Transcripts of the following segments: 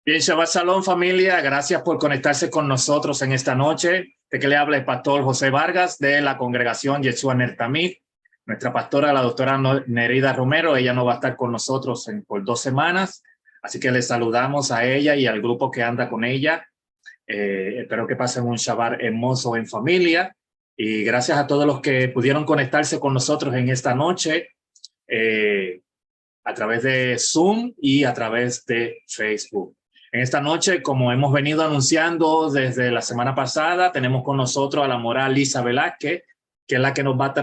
Bien, Shabbat Shalom, familia. Gracias por conectarse con nosotros en esta noche. De que le habla el pastor José Vargas de la congregación Yeshua Ner Tamid. Nuestra pastora, la doctora Nereida Romero, ella no va a estar con nosotros por 2 semanas. Así que le saludamos a ella y al grupo que anda con ella. Espero que pasen un Shabbat hermoso en familia. Y gracias a todos los que pudieron conectarse con nosotros en esta noche a través de Zoom y a través de Facebook. En esta noche, como hemos venido anunciando desde la semana pasada, tenemos con nosotros a la moral Lisa Velázquez, que es la que nos va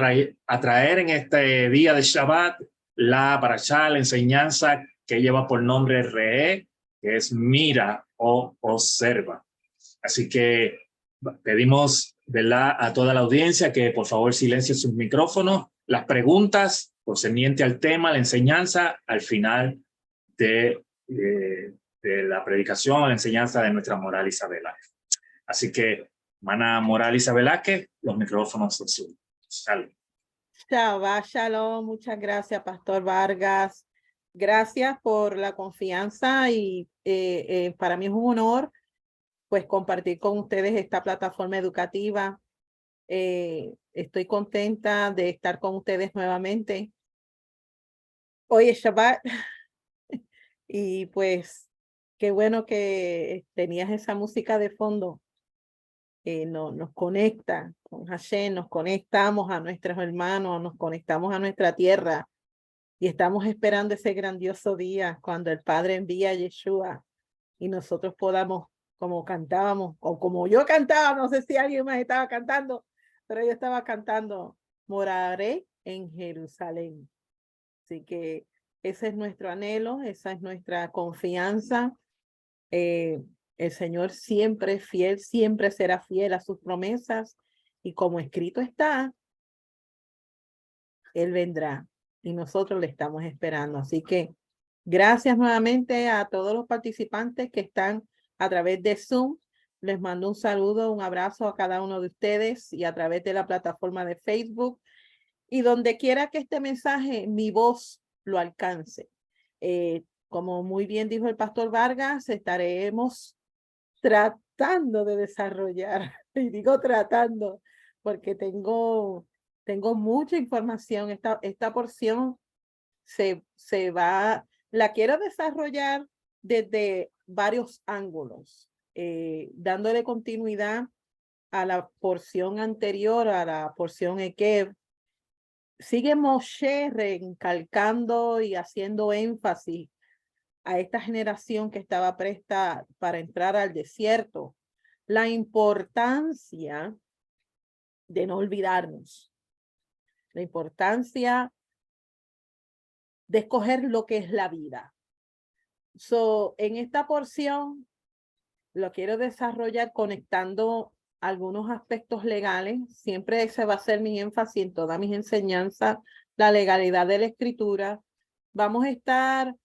a traer en este día de Shabbat la parashá, la enseñanza que lleva por nombre Re'e, que es mira o observa. Así que pedimos, ¿verdad?, a toda la audiencia que por favor silencie sus micrófonos. Las preguntas concerniente al tema, la enseñanza, al final de la predicación, la enseñanza de nuestra moral Isabela. Así que, hermana moral Isabela, que los micrófonos son suyos. Salud. Shabbat Shalom, muchas gracias, Pastor Vargas. Gracias por la confianza y para mí es un honor pues compartir con ustedes esta plataforma educativa. Estoy contenta de estar con ustedes nuevamente. Hoy es Shabbat y pues qué bueno que tenías esa música de fondo. Nos conecta con Hashem, nos conectamos a nuestros hermanos, nos conectamos a nuestra tierra y estamos esperando ese grandioso día cuando el Padre envía a Yeshua y nosotros podamos, como cantábamos, o como yo cantaba, no sé si alguien más estaba cantando, pero yo estaba cantando, moraré en Jerusalén. Así que ese es nuestro anhelo, esa es nuestra confianza. El Señor siempre es fiel, siempre será fiel a sus promesas y como escrito está, Él vendrá y nosotros le estamos esperando. Así que gracias nuevamente a todos los participantes que están a través de Zoom. Les mando un saludo, un abrazo a cada uno de ustedes y a través de la plataforma de Facebook. Y donde quiera que este mensaje, mi voz lo alcance. Como muy bien dijo el pastor Vargas, estaremos tratando de desarrollar, y digo tratando, porque tengo mucha información. Esta porción la quiero desarrollar desde varios ángulos, dándole continuidad a la porción anterior, a la porción Ekev. Sigue Moshe recalcando y haciendo énfasis a esta generación que estaba presta para entrar al desierto, la importancia de no olvidarnos, la importancia de escoger lo que es la vida. En esta porción lo quiero desarrollar conectando algunos aspectos legales. Siempre ese va a ser mi énfasis en todas mis enseñanzas, la legalidad de la escritura. Vamos a estar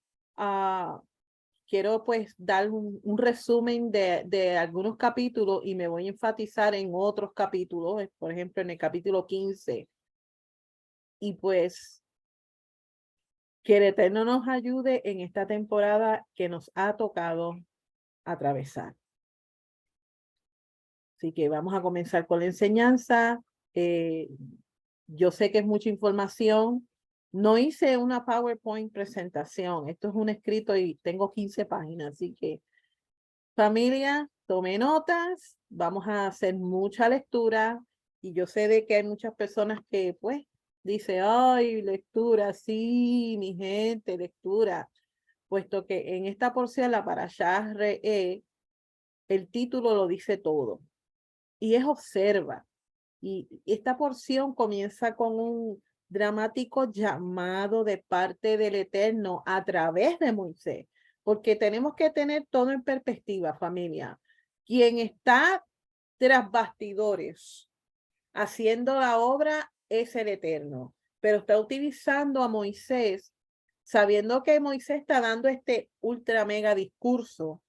quiero pues dar un resumen de algunos capítulos y me voy a enfatizar en otros capítulos, por ejemplo, en el capítulo 15. Y pues que el Eterno nos ayude en esta temporada que nos ha tocado atravesar. Así que vamos a comenzar con la enseñanza. Yo sé que es mucha información. No hice una PowerPoint presentación. Esto es un escrito y tengo 15 páginas, así que familia, tome notas, vamos a hacer mucha lectura y yo sé de que hay muchas personas que pues dice, ay, lectura, sí, mi gente, lectura, puesto que en esta porción la parashá Re'e, el título lo dice todo y es observa. Y esta porción comienza con un dramático llamado de parte del Eterno a través de Moisés, porque tenemos que tener todo en perspectiva, familia. Quien está tras bastidores haciendo la obra es el Eterno, pero está utilizando a Moisés, sabiendo que Moisés está dando este ultra mega discurso,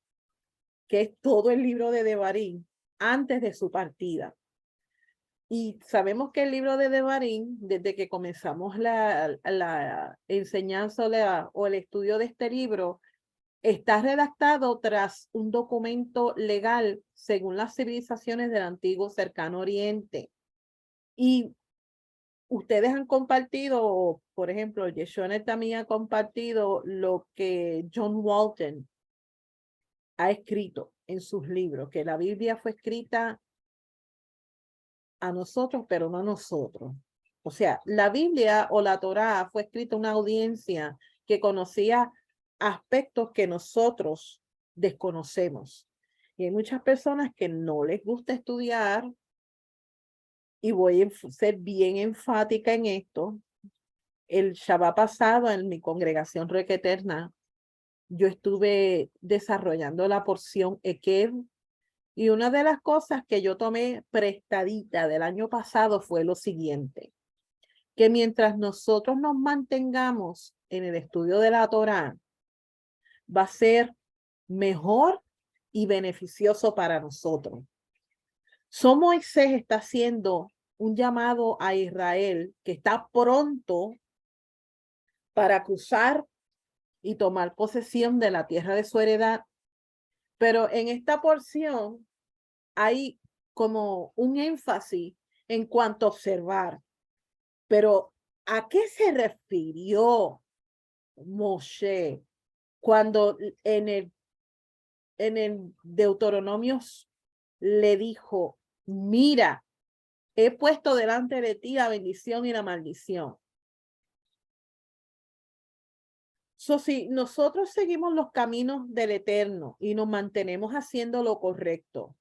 que es todo el libro de Devarim, antes de su partida. Y sabemos que el libro de Devarim, desde que comenzamos la enseñanza o el estudio de este libro, está redactado tras un documento legal según las civilizaciones del antiguo cercano oriente. Y ustedes han compartido, por ejemplo, Yeshua también ha compartido lo que John Walton ha escrito en sus libros, que la Biblia fue escrita a nosotros, pero no a nosotros. O sea, la Biblia o la Torá fue escrita a una audiencia que conocía aspectos que nosotros desconocemos. Y hay muchas personas que no les gusta estudiar, y voy a ser bien enfática en esto. El Shabbat pasado en mi congregación Ruach Eterna, yo estuve desarrollando la porción Ekev, y una de las cosas que yo tomé prestadita del año pasado fue lo siguiente, que mientras nosotros nos mantengamos en el estudio de la Torá, va a ser mejor y beneficioso para nosotros. Moisés está haciendo un llamado a Israel que está pronto para cruzar y tomar posesión de la tierra de su heredad. Pero en esta porción hay como un énfasis en cuanto a observar. Pero ¿a qué se refirió Moshe cuando en el Deuteronomio le dijo, mira, he puesto delante de ti la bendición y la maldición? Si nosotros seguimos los caminos del Eterno y nos mantenemos haciendo lo correcto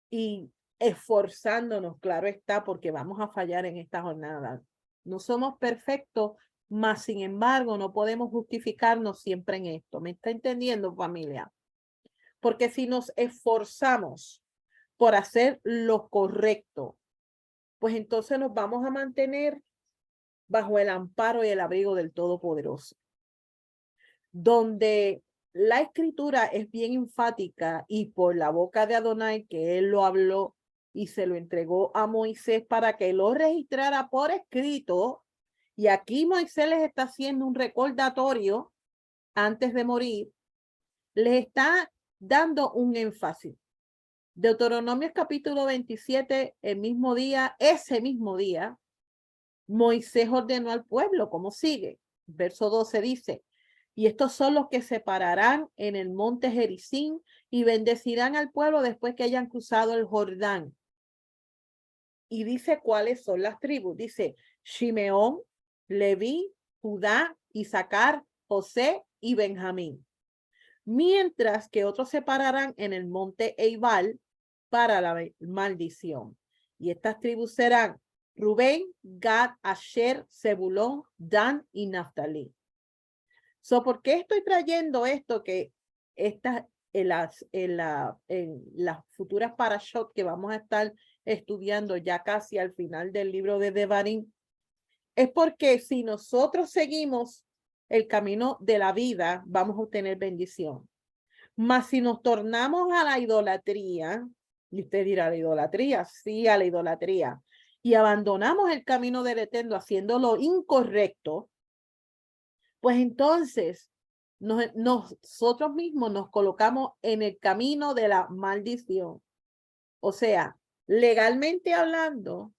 y esforzándonos, claro está, porque vamos a fallar en esta jornada. No somos perfectos, mas sin embargo no podemos justificarnos siempre en esto. ¿Me está entendiendo, familia? Porque si nos esforzamos por hacer lo correcto, pues entonces nos vamos a mantener bajo el amparo y el abrigo del Todopoderoso, donde la escritura es bien enfática, y por la boca de Adonai, que él lo habló y se lo entregó a Moisés para que lo registrara por escrito. Y aquí Moisés les está haciendo un recordatorio antes de morir, les está dando un énfasis. Deuteronomio capítulo 27, ese mismo día, Moisés ordenó al pueblo, ¿cómo sigue? Verso 12 dice, y estos son los que se pararán en el monte Gerizim y bendecirán al pueblo después que hayan cruzado el Jordán. Y dice cuáles son las tribus. Dice Shimeón, Leví, Judá, Isaacar, José y Benjamín. Mientras que otros se pararán en el monte Eibal para la maldición. Y estas tribus serán Rubén, Gad, Asher, Zebulón, Dan y Naftalí. ¿Por qué estoy trayendo esto? Que estas en las futuras parashot que vamos a estar estudiando ya casi al final del libro de Devarim, es porque si nosotros seguimos el camino de la vida, vamos a obtener bendición. Mas si nos tornamos a la idolatría, y usted dirá, ¿la idolatría? Sí, a la idolatría, y abandonamos el camino del Eterno haciendo lo incorrecto, pues entonces nosotros mismos nos colocamos en el camino de la maldición. O sea, legalmente hablando,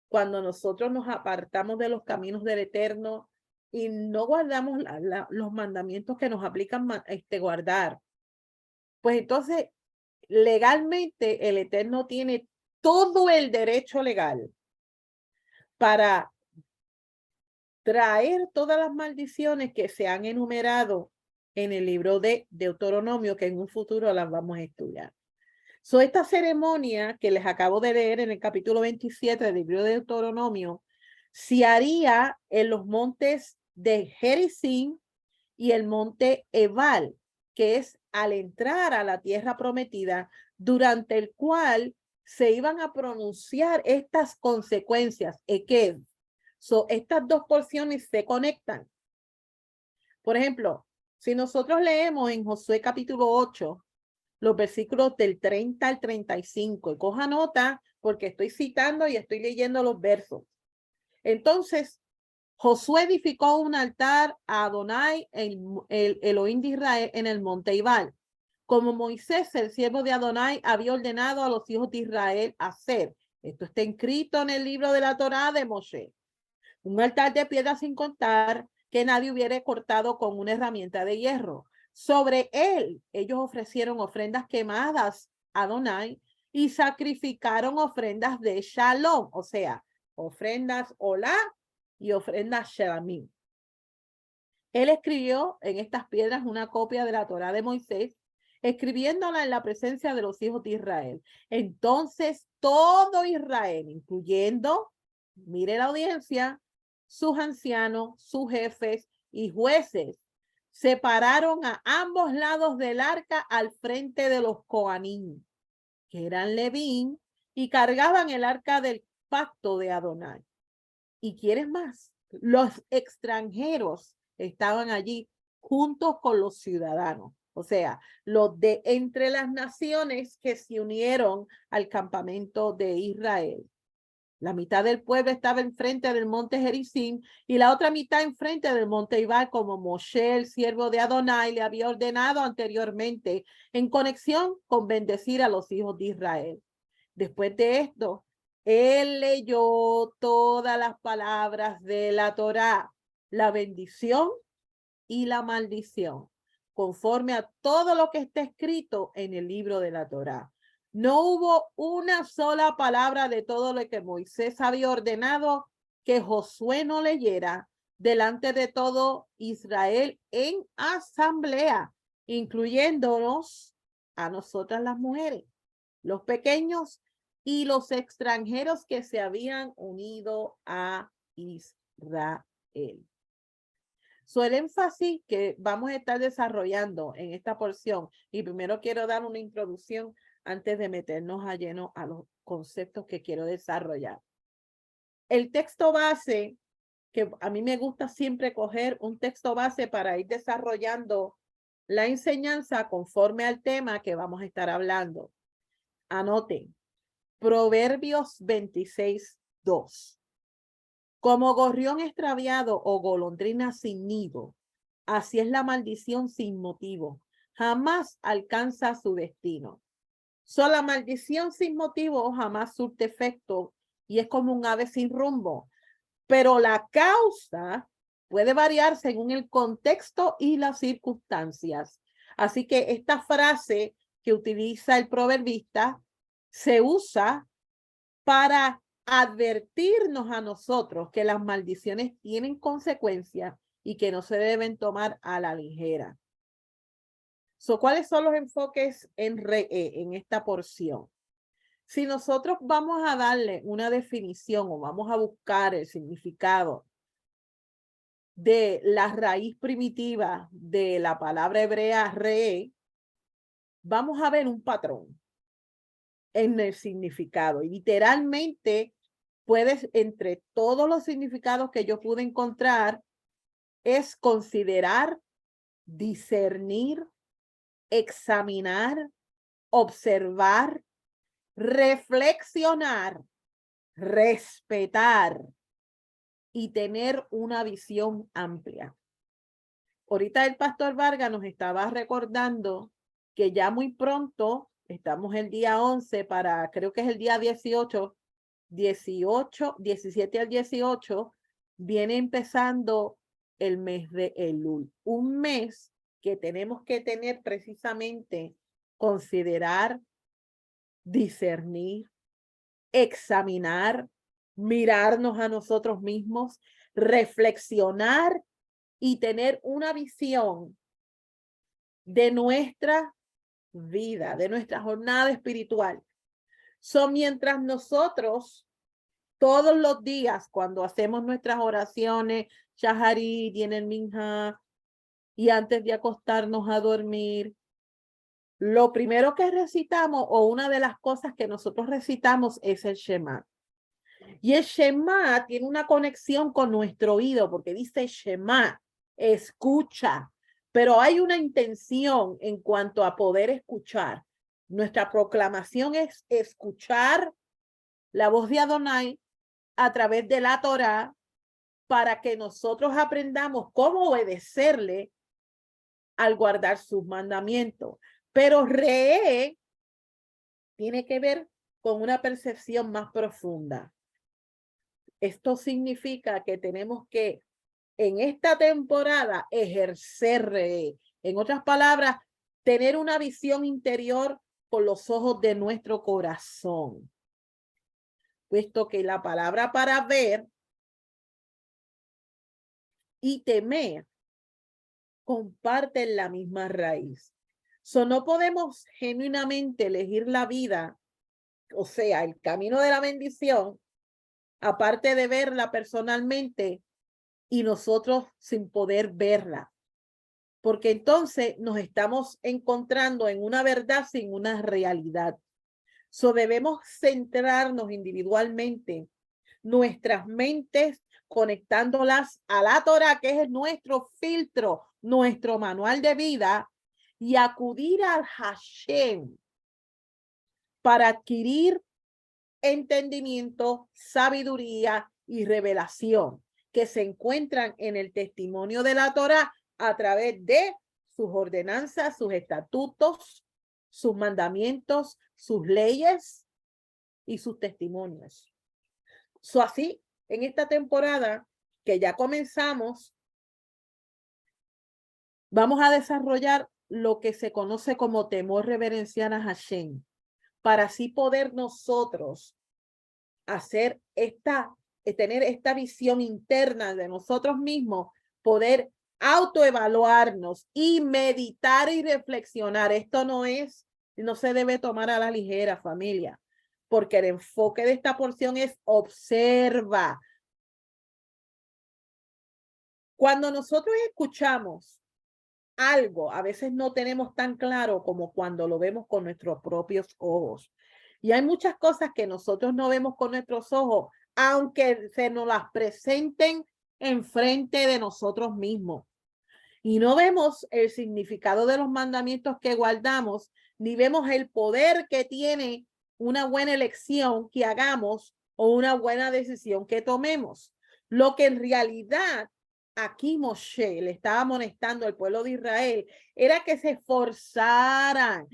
cuando nosotros nos apartamos de los caminos del Eterno y no guardamos los mandamientos que nos aplican guardar, pues entonces legalmente el Eterno tiene todo el derecho legal para traer todas las maldiciones que se han enumerado en el libro de Deuteronomio, que en un futuro las vamos a estudiar. Esta ceremonia que les acabo de leer en el capítulo 27 del libro de Deuteronomio se haría en los montes de Gerizim y el monte Ebal, que es al entrar a la tierra prometida, durante el cual se iban a pronunciar estas consecuencias. Estas dos porciones se conectan. Por ejemplo, si nosotros leemos en Josué capítulo 8, los versículos del 30 al 35, y coja nota porque estoy citando y estoy leyendo los versos. Entonces, Josué edificó un altar a Adonai, el Elohim de Israel, en el monte Ibal, como Moisés, el siervo de Adonai, había ordenado a los hijos de Israel hacer. Esto está escrito en el libro de la Torá de Moshe. Un altar de piedra sin contar que nadie hubiera cortado con una herramienta de hierro. Sobre él, ellos ofrecieron ofrendas quemadas a Adonai y sacrificaron ofrendas de shalom, o sea, ofrendas olá y ofrendas shalamim. Él escribió en estas piedras una copia de la Torá de Moisés, escribiéndola en la presencia de los hijos de Israel. Entonces todo Israel, incluyendo, mire la audiencia, sus ancianos, sus jefes y jueces, se pararon a ambos lados del arca al frente de los Coanim, que eran Levín, y cargaban el arca del pacto de Adonai. ¿Y quieres más? Los extranjeros estaban allí juntos con los ciudadanos, o sea, los de entre las naciones que se unieron al campamento de Israel. La mitad del pueblo estaba enfrente del monte Gerizim y la otra mitad enfrente del monte Ibal, como Moshe, el siervo de Adonai, le había ordenado anteriormente, en conexión con bendecir a los hijos de Israel. Después de esto, él leyó todas las palabras de la Torá, la bendición y la maldición, conforme a todo lo que está escrito en el libro de la Torá. No hubo una sola palabra de todo lo que Moisés había ordenado que Josué no leyera delante de todo Israel en asamblea, incluyéndonos a nosotras las mujeres, los pequeños y los extranjeros que se habían unido a Israel. El énfasis que vamos a estar desarrollando en esta porción, y primero quiero dar una introducción antes de meternos a lleno a los conceptos que quiero desarrollar. El texto base, que a mí me gusta siempre coger un texto base para ir desarrollando la enseñanza conforme al tema que vamos a estar hablando. Anoten, Proverbios 26:2. Como gorrión extraviado o golondrina sin nido, así es la maldición sin motivo. Jamás alcanza su destino. La maldición sin motivo jamás surte efecto y es como un ave sin rumbo. Pero la causa puede variar según el contexto y las circunstancias. Así que esta frase que utiliza el proverbista se usa para advertirnos a nosotros que las maldiciones tienen consecuencias y que no se deben tomar a la ligera. ¿Cuáles son los enfoques en esta porción? Si nosotros vamos a darle una definición o vamos a buscar el significado de la raíz primitiva de la palabra hebrea re, vamos a ver un patrón en el significado. Y literalmente puedes, entre todos los significados que yo pude encontrar, es considerar, discernir, examinar, observar, reflexionar, respetar y tener una visión amplia. Ahorita el pastor Vargas nos estaba recordando que ya muy pronto, estamos el día 11 para, creo que es el día 17 al 18, viene empezando el mes de Elul, un mes que tenemos que tener precisamente, considerar, discernir, examinar, mirarnos a nosotros mismos, reflexionar y tener una visión de nuestra vida, de nuestra jornada espiritual. Mientras nosotros todos los días, cuando hacemos nuestras oraciones, Shaharit y en el Minha, y antes de acostarnos a dormir, lo primero que recitamos, o una de las cosas que nosotros recitamos, es el Shema. Y el Shema tiene una conexión con nuestro oído, porque dice Shema, escucha, pero hay una intención en cuanto a poder escuchar. Nuestra proclamación es escuchar la voz de Adonai a través de la Torá para que nosotros aprendamos cómo obedecerle al guardar sus mandamientos. Pero tiene que ver con una percepción más profunda. Esto significa que tenemos que, en esta temporada, ejercer en otras palabras, tener una visión interior con los ojos de nuestro corazón. Puesto que la palabra para ver y temer comparten la misma raíz. No podemos genuinamente elegir la vida, o sea, el camino de la bendición, aparte de verla personalmente y nosotros sin poder verla. Porque entonces nos estamos encontrando en una verdad sin una realidad. Debemos centrarnos individualmente nuestras mentes, conectándolas a la Torah, que es nuestro filtro, nuestro manual de vida, y acudir al Hashem para adquirir entendimiento, sabiduría y revelación que se encuentran en el testimonio de la Torah a través de sus ordenanzas, sus estatutos, sus mandamientos, sus leyes y sus testimonios. Así, en esta temporada que ya comenzamos, vamos a desarrollar lo que se conoce como temor reverencial a Hashem, para así poder nosotros hacer tener esta visión interna de nosotros mismos, poder autoevaluarnos y meditar y reflexionar. Esto no se debe tomar a la ligera, familia, porque el enfoque de esta porción es observa. Cuando nosotros escuchamos algo, a veces no tenemos tan claro como cuando lo vemos con nuestros propios ojos. Y hay muchas cosas que nosotros no vemos con nuestros ojos, aunque se nos las presenten enfrente de nosotros mismos. Y no vemos el significado de los mandamientos que guardamos, ni vemos el poder que tiene una buena elección que hagamos o una buena decisión que tomemos. Lo que en realidad aquí Moshe le estaba amonestando al pueblo de Israel era que se esforzaran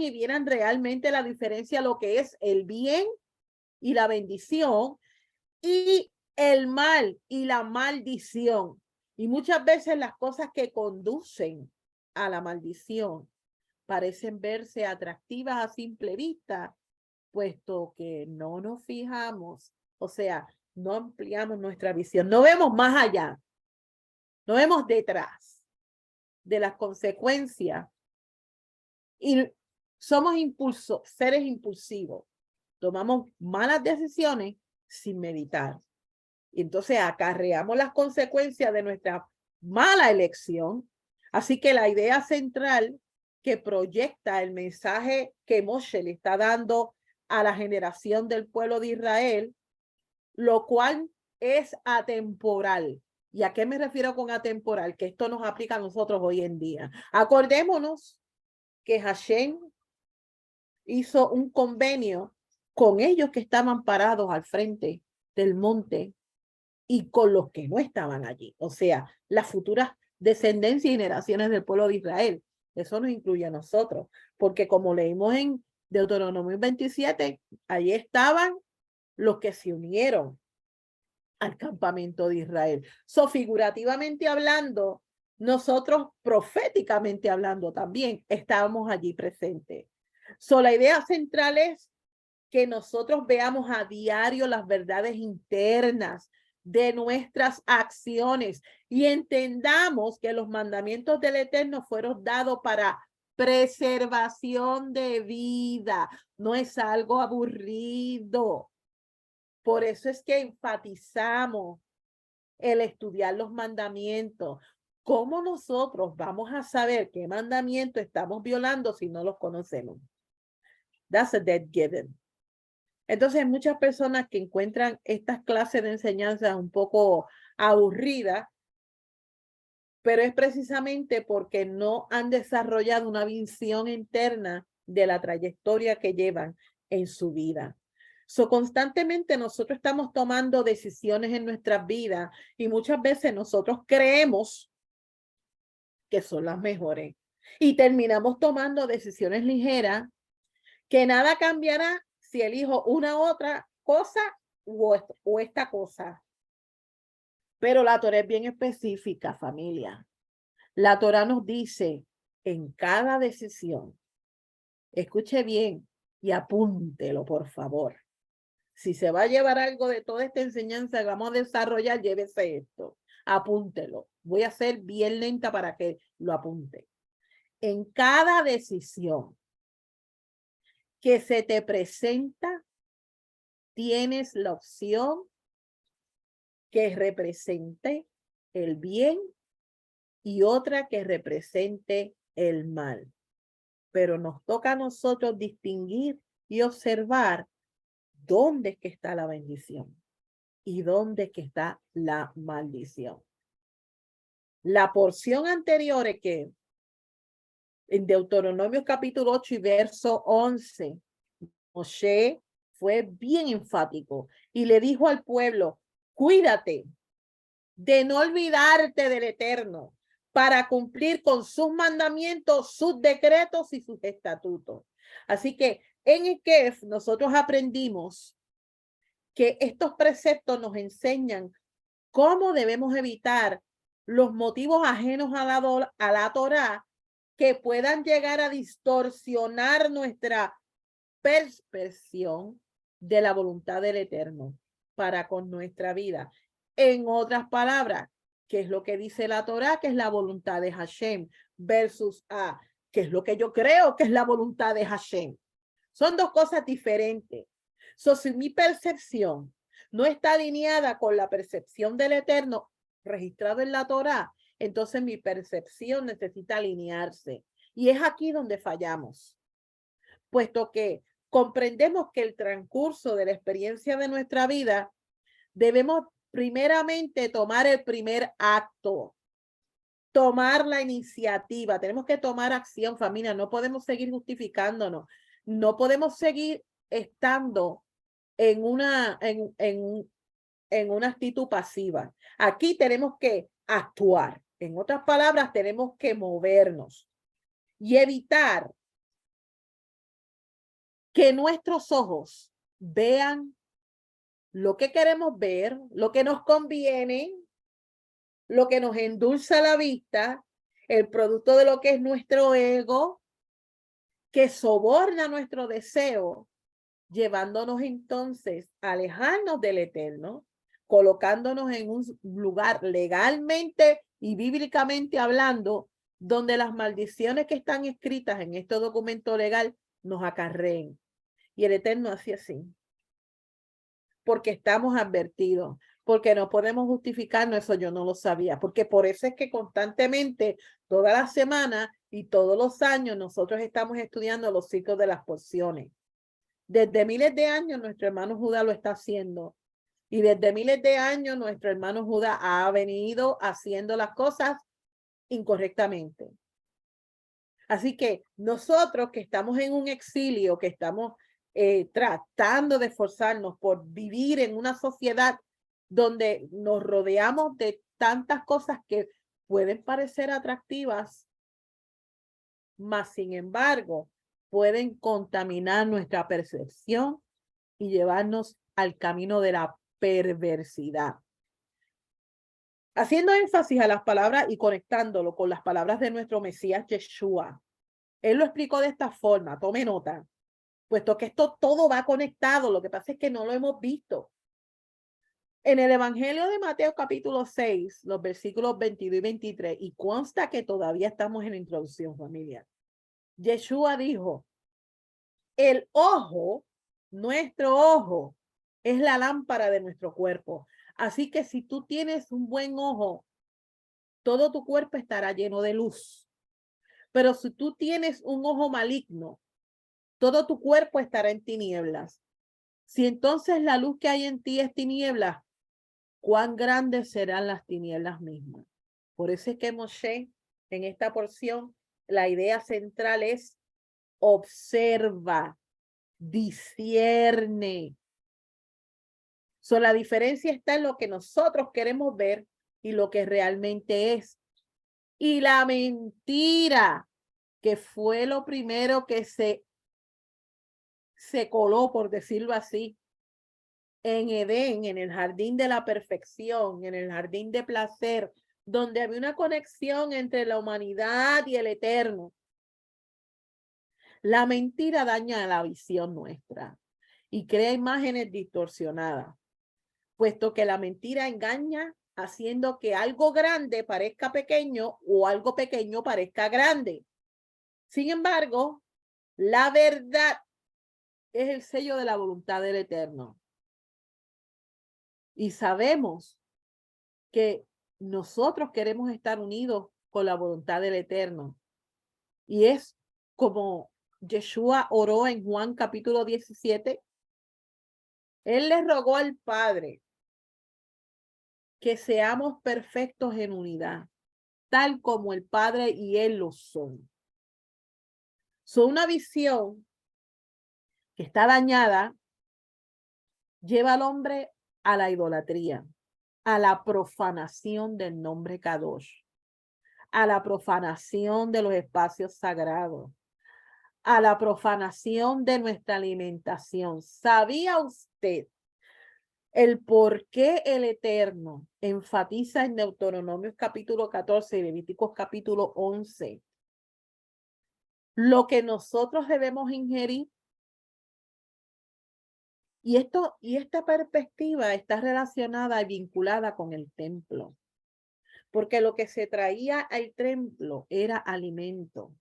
y vieran realmente la diferencia, lo que es el bien y la bendición y el mal y la maldición. Y muchas veces las cosas que conducen a la maldición parecen verse atractivas a simple vista, puesto que no nos fijamos, o sea, no ampliamos nuestra visión, no vemos más allá, no vemos detrás de las consecuencias y somos seres impulsivos, tomamos malas decisiones sin meditar. Y entonces acarreamos las consecuencias de nuestra mala elección. Así que la idea central que proyecta el mensaje que Moshe le está dando a la generación del pueblo de Israel, lo cual es atemporal. ¿Y a qué me refiero con atemporal? Que esto nos aplica a nosotros hoy en día. Acordémonos que Hashem hizo un convenio con ellos que estaban parados al frente del monte y con los que no estaban allí, o sea, las futuras descendencias y generaciones del pueblo de Israel. Eso nos incluye a nosotros, porque como leímos en Deuteronomio 27, allí estaban los que se unieron al campamento de Israel. Figurativamente hablando, nosotros proféticamente hablando también estábamos allí presentes. La idea central es que nosotros veamos a diario las verdades internas de nuestras acciones y entendamos que los mandamientos del Eterno fueron dados para preservación de vida. No es algo aburrido. Por eso es que enfatizamos el estudiar los mandamientos. ¿Cómo nosotros vamos a saber qué mandamiento estamos violando si no los conocemos? That's a dead given. Entonces, muchas personas que encuentran estas clases de enseñanza un poco aburridas, pero es precisamente porque no han desarrollado una visión interna de la trayectoria que llevan en su vida. Constantemente nosotros estamos tomando decisiones en nuestras vidas y muchas veces nosotros creemos que son las mejores y terminamos tomando decisiones ligeras que nada cambiará si elijo una u otra cosa o esta cosa. Pero la Torá es bien específica, familia. La Torá nos dice en cada decisión, escuche bien y apúntelo, por favor. Si se va a llevar algo de toda esta enseñanza que vamos a desarrollar, llévese esto. Apúntelo. Voy a ser bien lenta para que lo apunte. En cada decisión que se te presenta, tienes la opción que represente el bien y otra que represente el mal. Pero nos toca a nosotros distinguir y observar dónde es que está la bendición y dónde es que está la maldición. La porción anterior es que en Deuteronomio capítulo 8 y verso 11, Moshe fue bien enfático y le dijo al pueblo, cuídate de no olvidarte del Eterno para cumplir con sus mandamientos, sus decretos y sus estatutos. Así que en Ekef nosotros aprendimos que estos preceptos nos enseñan cómo debemos evitar los motivos ajenos a la Torá que puedan llegar a distorsionar nuestra percepción de la voluntad del Eterno para con nuestra vida. En otras palabras, ¿qué es lo que dice la Torá? Que es la voluntad de Hashem versus ¿qué es lo que yo creo que es la voluntad de Hashem? Son dos cosas diferentes. Si mi percepción no está alineada con la percepción del Eterno registrado en la Torá, entonces mi percepción necesita alinearse. Y es aquí donde fallamos, puesto que comprendemos que el transcurso de la experiencia de nuestra vida debemos primeramente tomar el primer acto, tomar la iniciativa, tenemos que tomar acción, familia, no podemos seguir justificándonos, no podemos seguir estando en una actitud pasiva. Aquí tenemos que actuar. En otras palabras, tenemos que movernos y evitar que nuestros ojos vean lo que queremos ver, lo que nos conviene, lo que nos endulza la vista, el producto de lo que es nuestro ego, que soborna nuestro deseo, llevándonos entonces a alejarnos del Eterno, colocándonos en un lugar legalmente y bíblicamente hablando, donde las maldiciones que están escritas en este documento legal nos acarreen. Y el Eterno hace así, porque estamos advertidos, porque no podemos justificarnos, eso yo no lo sabía, porque por eso es que constantemente, toda la semana y todos los años, nosotros estamos estudiando los ciclos de las porciones. Desde miles de años nuestro hermano Judá lo está haciendo. Y desde miles de años nuestro hermano Judá ha venido haciendo las cosas incorrectamente. Así que nosotros que estamos en un exilio, que estamos tratando de esforzarnos por vivir en una sociedad donde nos rodeamos de tantas cosas que pueden parecer atractivas, mas sin embargo pueden contaminar nuestra percepción y llevarnos al camino de la perversidad. Haciendo énfasis a las palabras y conectándolo con las palabras de nuestro Mesías Yeshua, él lo explicó de esta forma, tome nota, puesto que esto todo va conectado, lo que pasa es que no lo hemos visto. En el Evangelio de Mateo capítulo 6, los versículos 22 y 23, y consta que todavía estamos en la introducción, familia. Yeshua dijo, el ojo, nuestro ojo, es la lámpara de nuestro cuerpo. Así que si tú tienes un buen ojo, todo tu cuerpo estará lleno de luz. Pero si tú tienes un ojo maligno, todo tu cuerpo estará en tinieblas. Si entonces la luz que hay en ti es tinieblas, ¿cuán grandes serán las tinieblas mismas? Por eso es que Moshe, en esta porción, la idea central es observa, discierne, La diferencia está en lo que nosotros queremos ver y lo que realmente es. Y la mentira, que fue lo primero que se coló, por decirlo así, en Edén, en el jardín de la perfección, en el jardín de placer, donde había una conexión entre la humanidad y el eterno. La mentira daña la visión nuestra y crea imágenes distorsionadas, puesto que la mentira engaña haciendo que algo grande parezca pequeño o algo pequeño parezca grande. Sin embargo, la verdad es el sello de la voluntad del Eterno. Y sabemos que nosotros queremos estar unidos con la voluntad del Eterno. Y es como Yeshua oró en Juan capítulo 17. Él le rogó al Padre que seamos perfectos en unidad, tal como el Padre y Él lo son. Son una visión que está dañada, lleva al hombre a la idolatría, a la profanación del nombre Kadosh, a la profanación de los espacios sagrados, a la profanación de nuestra alimentación. ¿Sabía usted el por qué el Eterno enfatiza en Deuteronomios capítulo 14 y Levíticos capítulo 11 lo que nosotros debemos ingerir? Y esta perspectiva está relacionada y vinculada con el templo, porque lo que se traía al templo era alimento.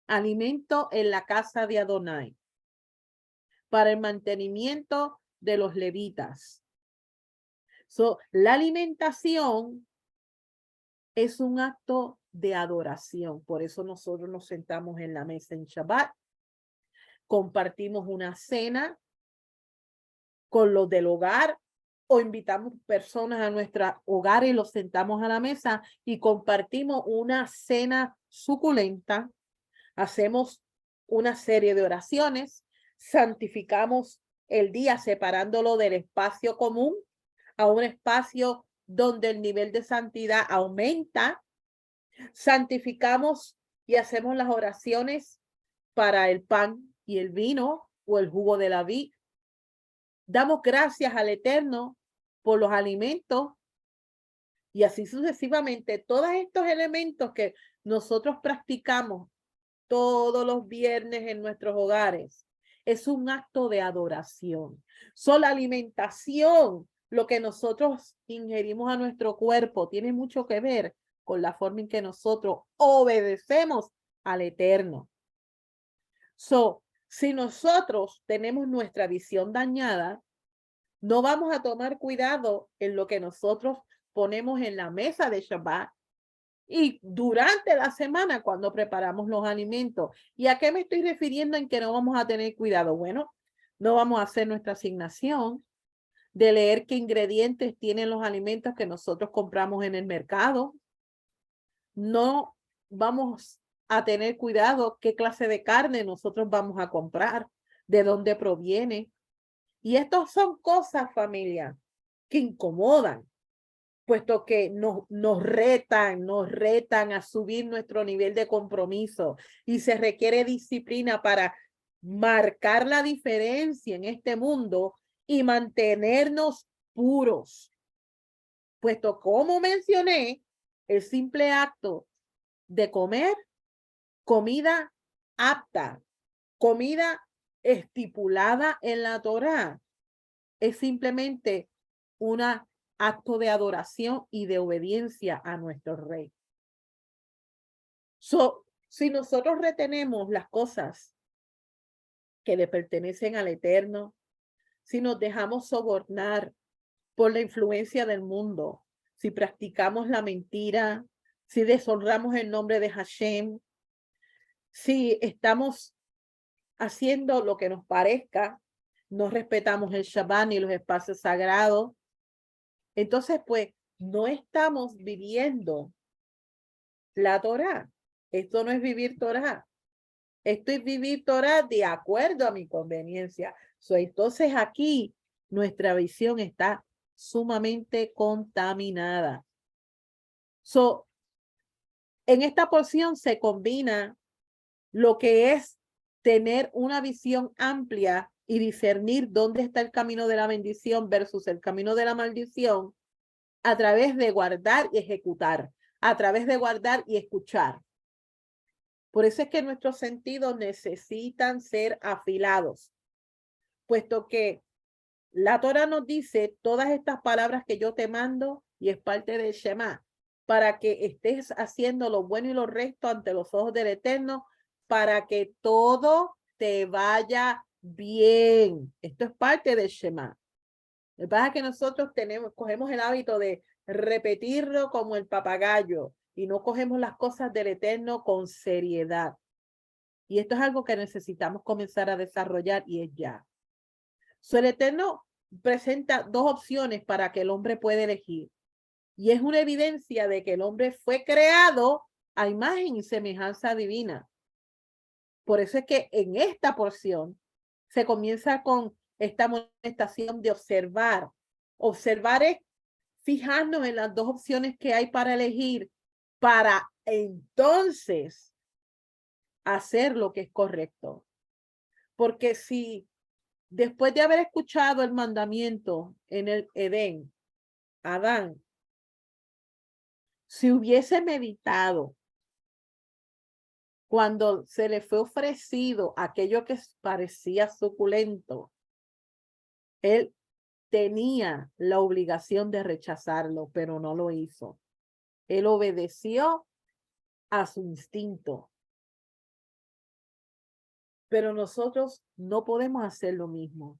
Alimento en la casa de Adonai para el mantenimiento de los levitas. La alimentación es un acto de adoración. Por eso nosotros nos sentamos en la mesa en Shabbat, compartimos una cena con los del hogar o invitamos personas a nuestro hogar y los sentamos a la mesa y compartimos una cena suculenta. Hacemos una serie de oraciones, santificamos el día separándolo del espacio común a un espacio donde el nivel de santidad aumenta. Santificamos y hacemos las oraciones para el pan y el vino o el jugo de la vid. Damos gracias al Eterno por los alimentos y así sucesivamente. Todos estos elementos que nosotros practicamos todos los viernes en nuestros hogares es un acto de adoración. La alimentación, lo que nosotros ingerimos a nuestro cuerpo, tiene mucho que ver con la forma en que nosotros obedecemos al Eterno. Si nosotros tenemos nuestra visión dañada, no vamos a tomar cuidado en lo que nosotros ponemos en la mesa de Shabbat y durante la semana cuando preparamos los alimentos. ¿Y a qué me estoy refiriendo en que no vamos a tener cuidado? Bueno, no vamos a hacer nuestra asignación de leer qué ingredientes tienen los alimentos que nosotros compramos en el mercado. No vamos a tener cuidado qué clase de carne nosotros vamos a comprar, de dónde proviene. Y estas son cosas, familia, que incomodan, puesto que nos retan a subir nuestro nivel de compromiso y se requiere disciplina para marcar la diferencia en este mundo y mantenernos puros. Puesto, como mencioné, el simple acto de comer comida apta, comida estipulada en la Torá, es simplemente un acto de adoración y de obediencia a nuestro Rey. Si nosotros retenemos las cosas que le pertenecen al Eterno, si nos dejamos sobornar por la influencia del mundo, si practicamos la mentira, si deshonramos el nombre de Hashem, si estamos haciendo lo que nos parezca, no respetamos el Shabbat ni los espacios sagrados, entonces pues no estamos viviendo la Torá. Esto no es vivir Torá. Esto es vivir Torá de acuerdo a mi conveniencia. Entonces aquí nuestra visión está sumamente contaminada. So, en esta porción se combina lo que es tener una visión amplia y discernir dónde está el camino de la bendición versus el camino de la maldición a través de guardar y ejecutar, a través de guardar y escuchar. Por eso es que nuestros sentidos necesitan ser afilados, puesto que la Torah nos dice todas estas palabras que yo te mando y es parte del Shema, para que estés haciendo lo bueno y lo recto ante los ojos del Eterno, para que todo te vaya bien. Esto es parte del Shema. Lo que pasa es que nosotros cogemos el hábito de repetirlo como el papagayo y no cogemos las cosas del Eterno con seriedad. Y esto es algo que necesitamos comenzar a desarrollar y es ya. El Eterno presenta dos opciones para que el hombre pueda elegir. Y es una evidencia de que el hombre fue creado a imagen y semejanza divina. Por eso es que en esta porción se comienza con esta amonestación de observar. Observar es fijarnos en las dos opciones que hay para elegir para entonces hacer lo que es correcto. Porque si después de haber escuchado el mandamiento en el Edén, Adán, si hubiese meditado cuando se le fue ofrecido aquello que parecía suculento, él tenía la obligación de rechazarlo, pero no lo hizo. Él obedeció a su instinto. Pero nosotros no podemos hacer lo mismo.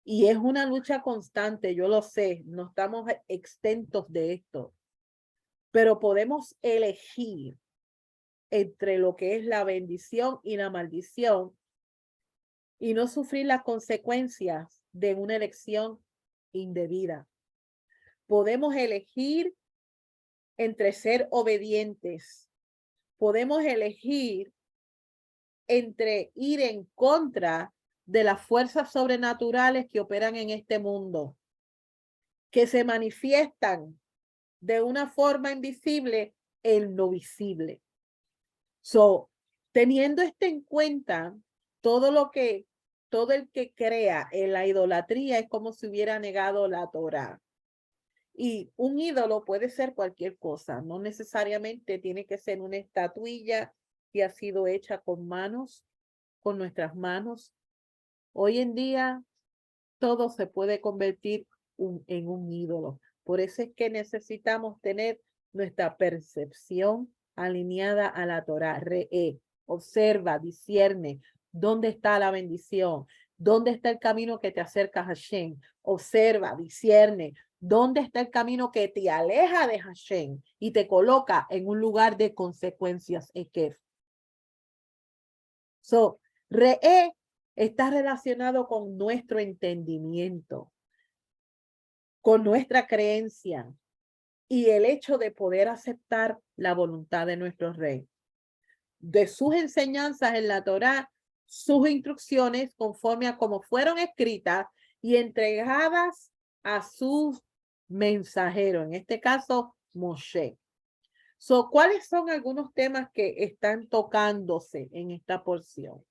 Y es una lucha constante, yo lo sé, no estamos exentos de esto, pero podemos elegir entre lo que es la bendición y la maldición y no sufrir las consecuencias de una elección indebida. Podemos elegir entre ser obedientes. Podemos elegir entre ir en contra de las fuerzas sobrenaturales que operan en este mundo, que se manifiestan de una forma invisible en lo visible. Teniendo esto en cuenta, todo el que crea en la idolatría es como si hubiera negado la Torá. Y un ídolo puede ser cualquier cosa, no necesariamente tiene que ser una estatuilla que ha sido hecha con manos, con nuestras manos. Hoy en día todo se puede convertir en un ídolo. Por eso es que necesitamos tener nuestra percepción alineada a la Torá. Observa, discierne dónde está la bendición, dónde está el camino que te acerca a Hashem. Observa, discierne dónde está el camino que te aleja de Hashem y te coloca en un lugar de consecuencias. Está relacionado con nuestro entendimiento, con nuestra creencia y el hecho de poder aceptar la voluntad de nuestro Rey, de sus enseñanzas en la Torá, sus instrucciones conforme a cómo fueron escritas y entregadas a sus mensajeros, en este caso Moshe. ¿Cuáles son algunos temas que están tocándose en esta porción?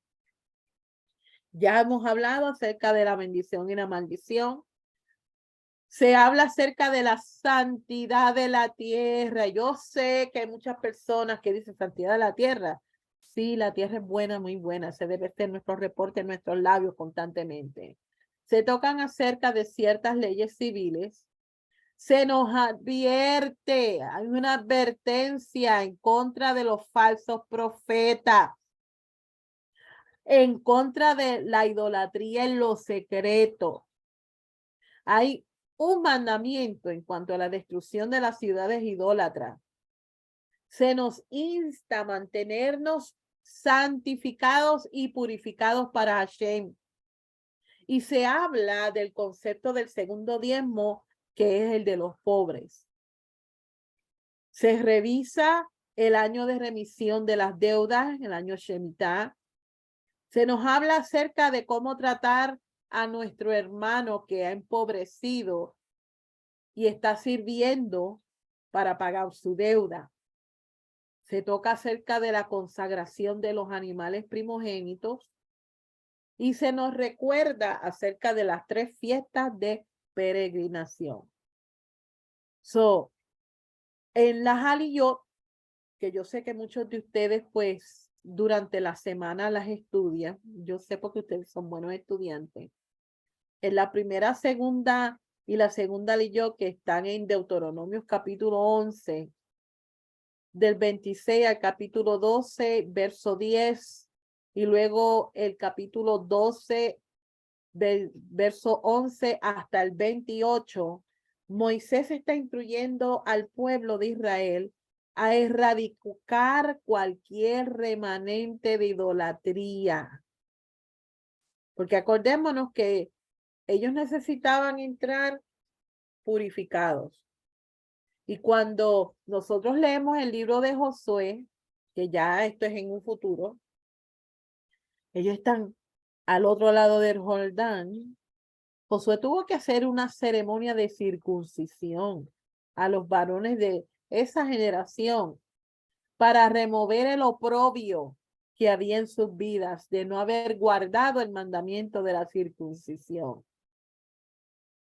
Ya hemos hablado acerca de la bendición y la maldición. Se habla acerca de la santidad de la tierra. Yo sé que hay muchas personas que dicen santidad de la tierra. Sí, la tierra es buena, muy buena. Se debe ser nuestro reporte en nuestros labios constantemente. Se tocan acerca de ciertas leyes civiles. Se nos advierte, hay una advertencia en contra de los falsos profetas, en contra de la idolatría en lo secreto. Hay un mandamiento en cuanto a la destrucción de las ciudades idólatras. Se nos insta a mantenernos santificados y purificados para Hashem. Y se habla del concepto del segundo diezmo, que es el de los pobres. Se revisa el año de remisión de las deudas, el año Shemitah. Se nos habla acerca de cómo tratar a nuestro hermano que ha empobrecido y está sirviendo para pagar su deuda. Se toca acerca de la consagración de los animales primogénitos y se nos recuerda acerca de las 3 fiestas de peregrinación. En las Aliyot, que yo sé que muchos de ustedes pues durante la semana las estudian, yo sé porque ustedes son buenos estudiantes. En la primera, segunda y la segunda Aliyot que están en Deuteronomios capítulo 11, del 26 al capítulo 12, verso 10, y luego el capítulo 12, del verso 11 hasta el 28, Moisés está instruyendo al pueblo de Israel a erradicar cualquier remanente de idolatría. Porque acordémonos que ellos necesitaban entrar purificados. Y cuando nosotros leemos el libro de Josué, que ya esto es en un futuro, ellos están al otro lado del Jordán. Josué tuvo que hacer una ceremonia de circuncisión a los varones de esa generación para remover el oprobio que había en sus vidas de no haber guardado el mandamiento de la circuncisión.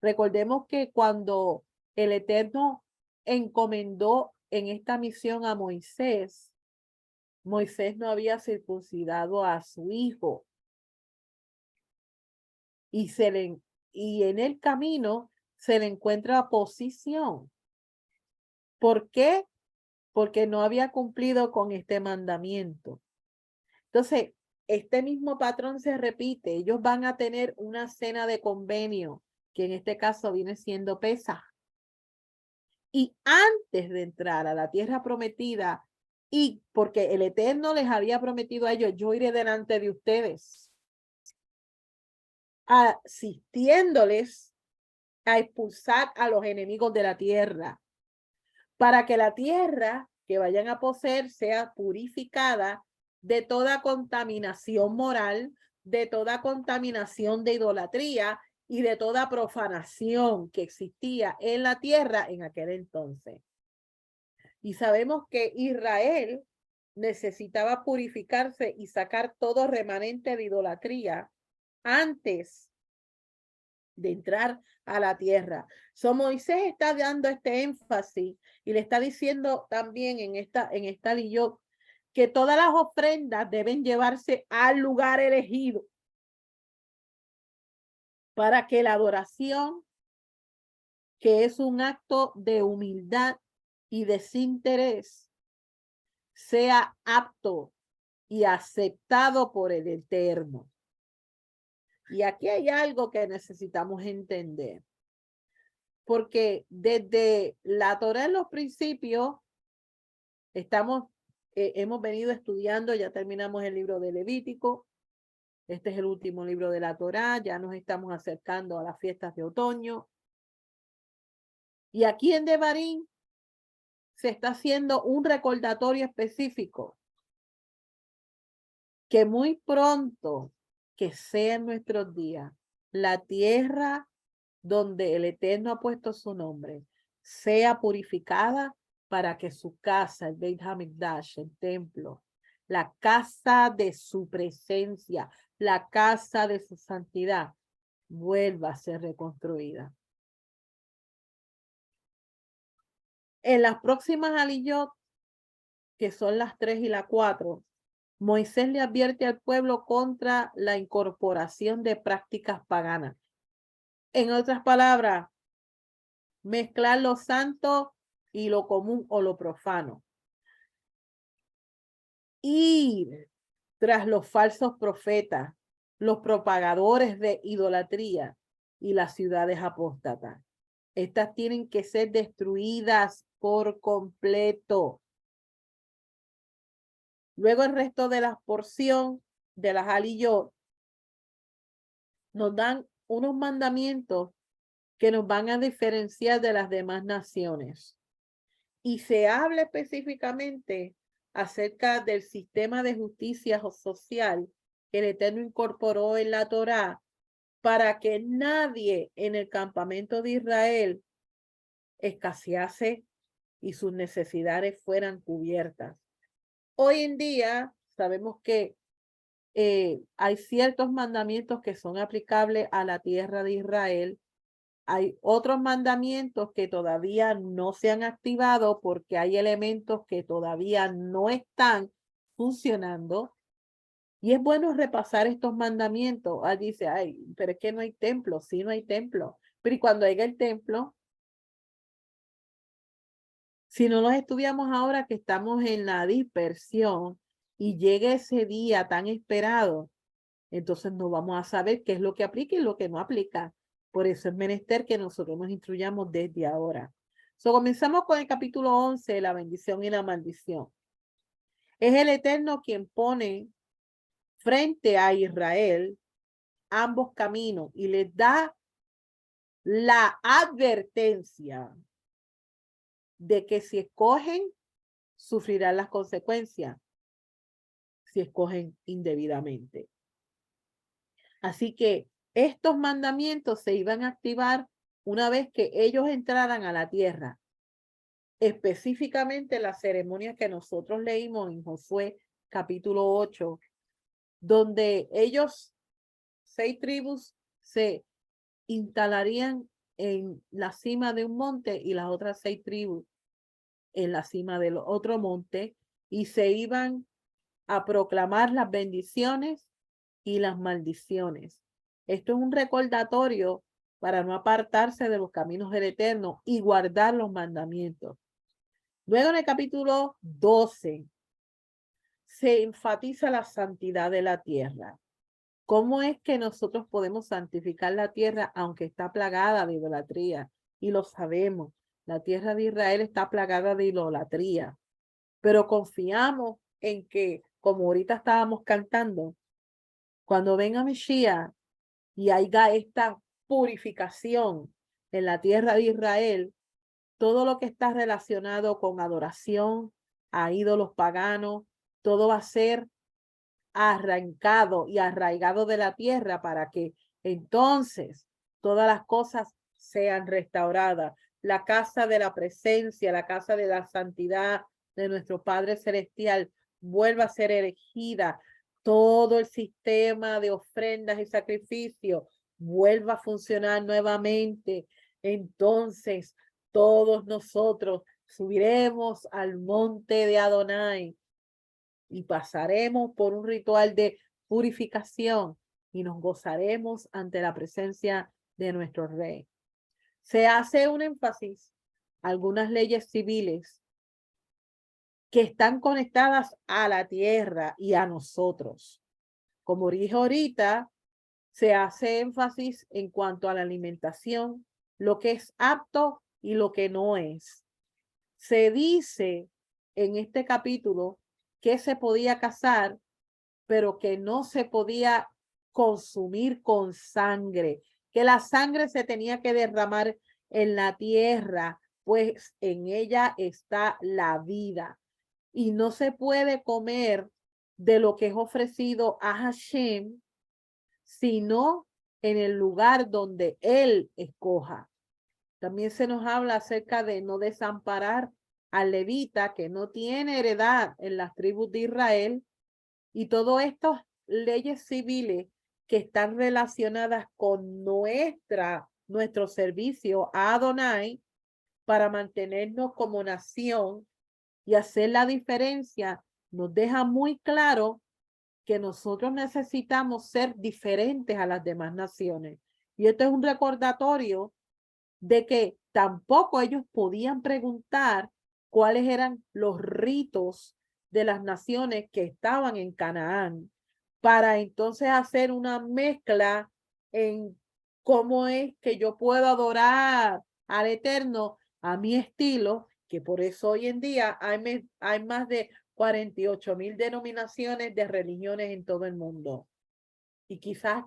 Recordemos que cuando el Eterno encomendó en esta misión a Moisés, Moisés no había circuncidado a su hijo y en el camino se le encuentra oposición. ¿Por qué? Porque no había cumplido con este mandamiento. Entonces, este mismo patrón se repite. Ellos van a tener una cena de convenio, que en este caso viene siendo Pesaj. Y antes de entrar a la tierra prometida, y porque el Eterno les había prometido a ellos, yo iré delante de ustedes, asistiéndoles a expulsar a los enemigos de la tierra, para que la tierra que vayan a poseer sea purificada de toda contaminación moral, de toda contaminación de idolatría y de toda profanación que existía en la tierra en aquel entonces. Y sabemos que Israel necesitaba purificarse y sacar todo remanente de idolatría antes de entrar a la tierra. Moisés está dando este énfasis y le está diciendo también en esta Aliyot que todas las ofrendas deben llevarse al lugar elegido para que la adoración, que es un acto de humildad y desinterés, sea apto y aceptado por el Eterno. Y aquí hay algo que necesitamos entender. Porque desde la Torá en los principios, hemos venido estudiando, ya terminamos el libro de Levítico, este es el último libro de la Torá, ya nos estamos acercando a las fiestas de otoño. Y aquí en Devarim se está haciendo un recordatorio específico que muy pronto, que sea en nuestros días, la tierra donde el Eterno ha puesto su nombre, sea purificada para que su casa, el Beit HaMikdash, el templo, la casa de su presencia, la casa de su santidad, vuelva a ser reconstruida. En las próximas Aliyot, que son las 3 y la 4, Moisés le advierte al pueblo contra la incorporación de prácticas paganas. En otras palabras, mezclar lo santo y lo común o lo profano. Ir tras los falsos profetas, los propagadores de idolatría y las ciudades apóstatas. Estas tienen que ser destruidas por completo. Luego el resto de la porción de las Aliyot nos dan unos mandamientos que nos van a diferenciar de las demás naciones. Y se habla específicamente acerca del sistema de justicia social que el Eterno incorporó en la Torá para que nadie en el campamento de Israel escasease y sus necesidades fueran cubiertas. Hoy en día sabemos que hay ciertos mandamientos que son aplicables a la tierra de Israel. Hay otros mandamientos que todavía no se han activado porque hay elementos que todavía no están funcionando. Y es bueno repasar estos mandamientos. Dice, ay, pero es que no hay templo. Sí, no hay templo. Pero y cuando haya el templo, si no los estudiamos ahora que estamos en la dispersión y llegue ese día tan esperado, entonces no vamos a saber qué es lo que aplica y lo que no aplica. Por eso es menester que nosotros nos instruyamos desde ahora. Comenzamos con el capítulo 11, la bendición y la maldición. Es el Eterno quien pone frente a Israel ambos caminos y les da la advertencia de que si escogen, sufrirán las consecuencias si escogen indebidamente. Así que estos mandamientos se iban a activar una vez que ellos entraran a la tierra. Específicamente la ceremonia que nosotros leímos en Josué capítulo 8, donde ellos, 6 tribus, se instalarían en la cima de un monte y las otras 6 tribus en la cima del otro monte y se iban a proclamar las bendiciones y las maldiciones. Esto es un recordatorio para no apartarse de los caminos del Eterno y guardar los mandamientos. Luego en el capítulo 12 se enfatiza la santidad de la tierra. ¿Cómo es que nosotros podemos santificar la tierra aunque está plagada de idolatría? Y lo sabemos, la tierra de Israel está plagada de idolatría, pero confiamos en que, como ahorita estábamos cantando, cuando venga Mesías y haya esta purificación en la tierra de Israel, todo lo que está relacionado con adoración a ídolos paganos, todo va a ser arrancado y arraigado de la tierra para que entonces todas las cosas sean restauradas. La casa de la presencia, la casa de la santidad de nuestro Padre Celestial vuelva a ser erigida. Todo el sistema de ofrendas y sacrificios vuelva a funcionar nuevamente. Entonces todos nosotros subiremos al monte de Adonai y pasaremos por un ritual de purificación y nos gozaremos ante la presencia de nuestro Rey. Se hace un énfasis a algunas leyes civiles que están conectadas a la tierra y a nosotros. Como dije ahorita, se hace énfasis en cuanto a la alimentación, lo que es apto y lo que no es. Se dice en este capítulo que se podía cazar, pero que no se podía consumir con sangre, que la sangre se tenía que derramar en la tierra, pues en ella está la vida. Y no se puede comer de lo que es ofrecido a Hashem, sino en el lugar donde Él escoja. También se nos habla acerca de no desamparar al levita que no tiene heredad en las tribus de Israel, y todas estas leyes civiles que están relacionadas con nuestro servicio a Adonai para mantenernos como nación y hacer la diferencia, nos deja muy claro que nosotros necesitamos ser diferentes a las demás naciones. Y esto es un recordatorio de que tampoco ellos podían preguntar cuáles eran los ritos de las naciones que estaban en Canaán, para entonces hacer una mezcla en cómo es que yo puedo adorar al Eterno a mi estilo, que por eso hoy en día hay más de 48,000 denominaciones de religiones en todo el mundo. Y quizás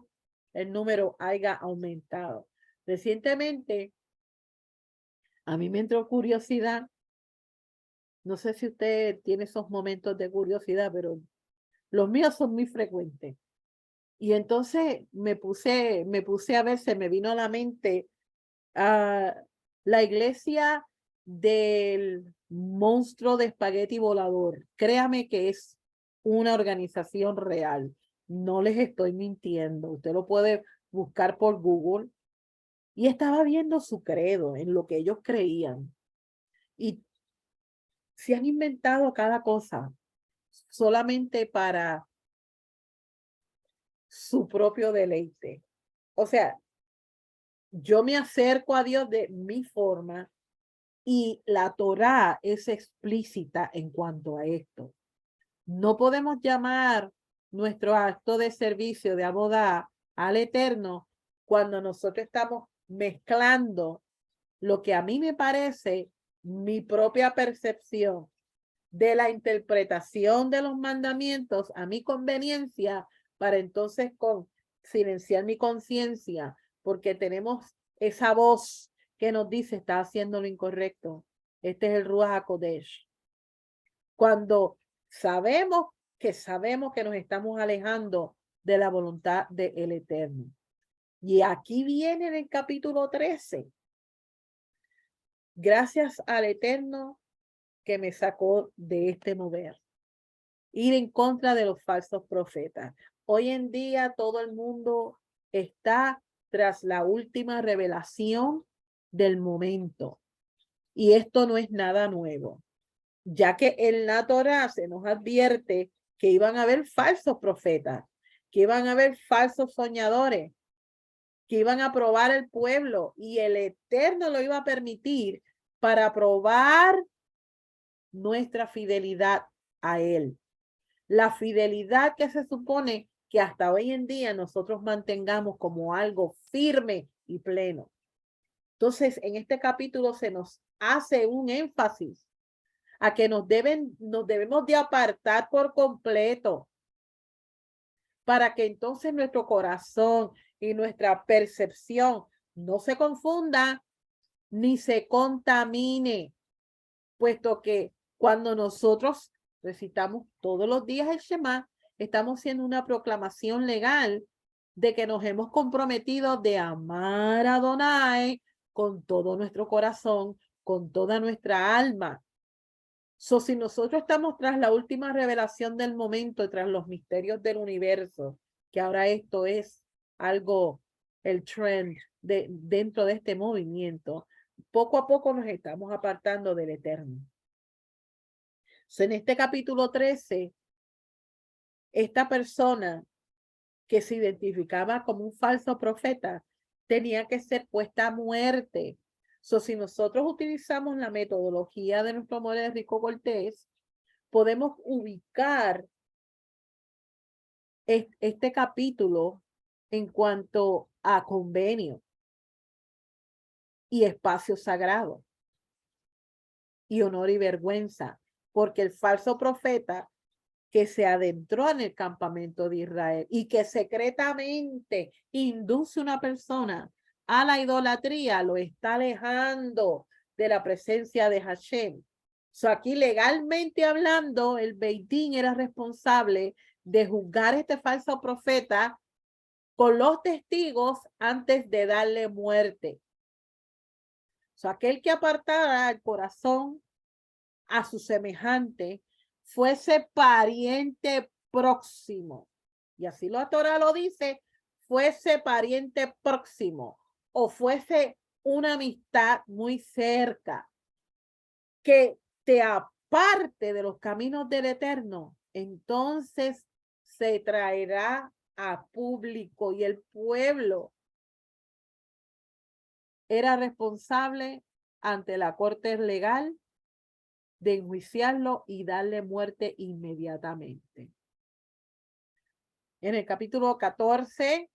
el número haya aumentado. Recientemente, a mí me entró curiosidad. No sé si usted tiene esos momentos de curiosidad, pero los míos son muy frecuentes. Y entonces me puse a ver, se me vino a la mente la iglesia del monstruo de espagueti volador. Créame que es una organización real. No les estoy mintiendo. Usted lo puede buscar por Google. Y estaba viendo su credo, en lo que ellos creían. Y se han inventado cada cosa solamente para su propio deleite. O sea, yo me acerco a Dios de mi forma y la Torá es explícita en cuanto a esto. No podemos llamar nuestro acto de servicio de abodá al Eterno cuando nosotros estamos mezclando lo que a mí me parece mi propia percepción de la interpretación de los mandamientos a mi conveniencia para entonces silenciar mi conciencia porque tenemos esa voz que nos dice está haciendo lo incorrecto. Este es el Ruach HaKodesh. Cuando sabemos que nos estamos alejando de la voluntad del Eterno. Y aquí viene en el capítulo 13. Gracias al Eterno que me sacó de este mover. Ir en contra de los falsos profetas. Hoy en día todo el mundo está tras la última revelación del momento. Y esto no es nada nuevo, ya que en la Torá se nos advierte que iban a haber falsos profetas, que iban a haber falsos soñadores, que iban a probar el pueblo y el Eterno lo iba a permitir para probar nuestra fidelidad a Él. La fidelidad que se supone que hasta hoy en día nosotros mantengamos como algo firme y pleno. Entonces, en este capítulo se nos hace un énfasis a que nos debemos de apartar por completo para que entonces nuestro corazón y nuestra percepción no se confunda ni se contamine, puesto que cuando nosotros recitamos todos los días el Shema, estamos haciendo una proclamación legal de que nos hemos comprometido de amar a Adonai con todo nuestro corazón, con toda nuestra alma. Si nosotros estamos tras la última revelación del momento, tras los misterios del universo, que ahora esto es algo, el trend dentro de este movimiento, poco a poco nos estamos apartando del Eterno. En este capítulo 13, esta persona que se identificaba como un falso profeta tenía que ser puesta a muerte. Si nosotros utilizamos la metodología de nuestro More Rico Cortés, podemos ubicar este capítulo en cuanto a convenio y espacio sagrado y honor y vergüenza, porque el falso profeta que se adentró en el campamento de Israel y que secretamente induce a una persona a la idolatría, lo está alejando de la presencia de Hashem. Aquí legalmente hablando, el Beit Din era responsable de juzgar a este falso profeta con los testigos antes de darle muerte. Aquel que apartara el corazón a su semejante fuese pariente próximo. Y así la Torá lo dice, fuese pariente próximo o fuese una amistad muy cerca que te aparte de los caminos del Eterno, entonces se traerá a público y el pueblo era responsable ante la corte legal de enjuiciarlo y darle muerte inmediatamente. En el capítulo 14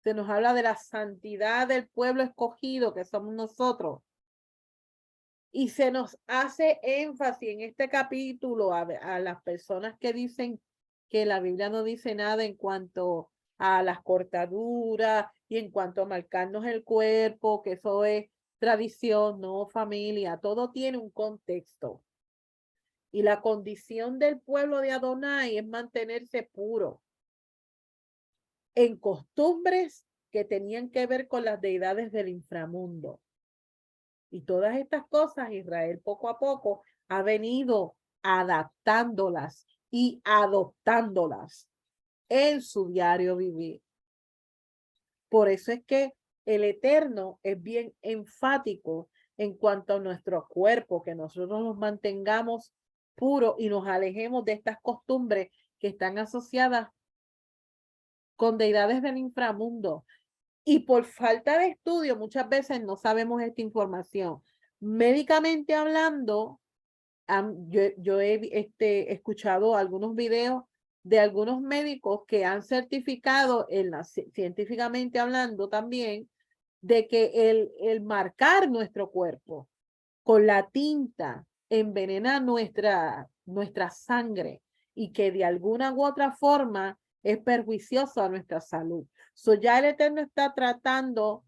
se nos habla de la santidad del pueblo escogido que somos nosotros. Y se nos hace énfasis en este capítulo a las personas que dicen que la Biblia no dice nada en cuanto a las cortaduras y en cuanto a marcarnos el cuerpo, que eso es tradición, no familia, todo tiene un contexto. Y la condición del pueblo de Adonai es mantenerse puro. en costumbres que tenían que ver con las deidades del inframundo. Y todas estas cosas Israel poco a poco ha venido adaptándolas y adoptándolas en su diario vivir. Por eso es que el Eterno es bien enfático en cuanto a nuestro cuerpo, que nosotros nos mantengamos puros y nos alejemos de estas costumbres que están asociadas con deidades del inframundo. Y por falta de estudio, muchas veces no sabemos esta información. Médicamente hablando, yo he escuchado algunos videos de algunos médicos que han certificado, científicamente hablando también, de que el marcar nuestro cuerpo con la tinta envenena nuestra sangre y que de alguna u otra forma es perjuicioso a nuestra salud. Ya el Eterno está tratando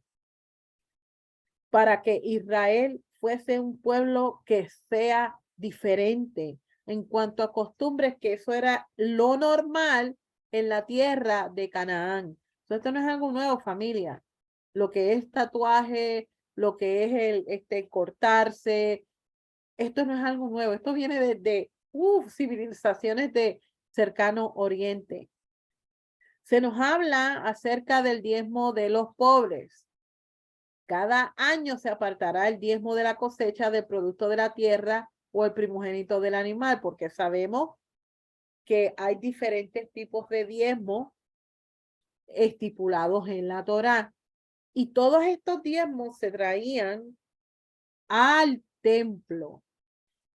para que Israel fuese un pueblo que sea diferente en cuanto a costumbres, que eso era lo normal en la tierra de Canaán. Esto no es algo nuevo, familia. Lo que es tatuaje, lo que es el cortarse, esto no es algo nuevo. Esto viene desde civilizaciones de cercano oriente. Se nos habla acerca del diezmo de los pobres. Cada año se apartará el diezmo de la cosecha del producto de la tierra o el primogénito del animal, porque sabemos que hay diferentes tipos de diezmo estipulados en la Torá. Y todos estos diezmos se traían al templo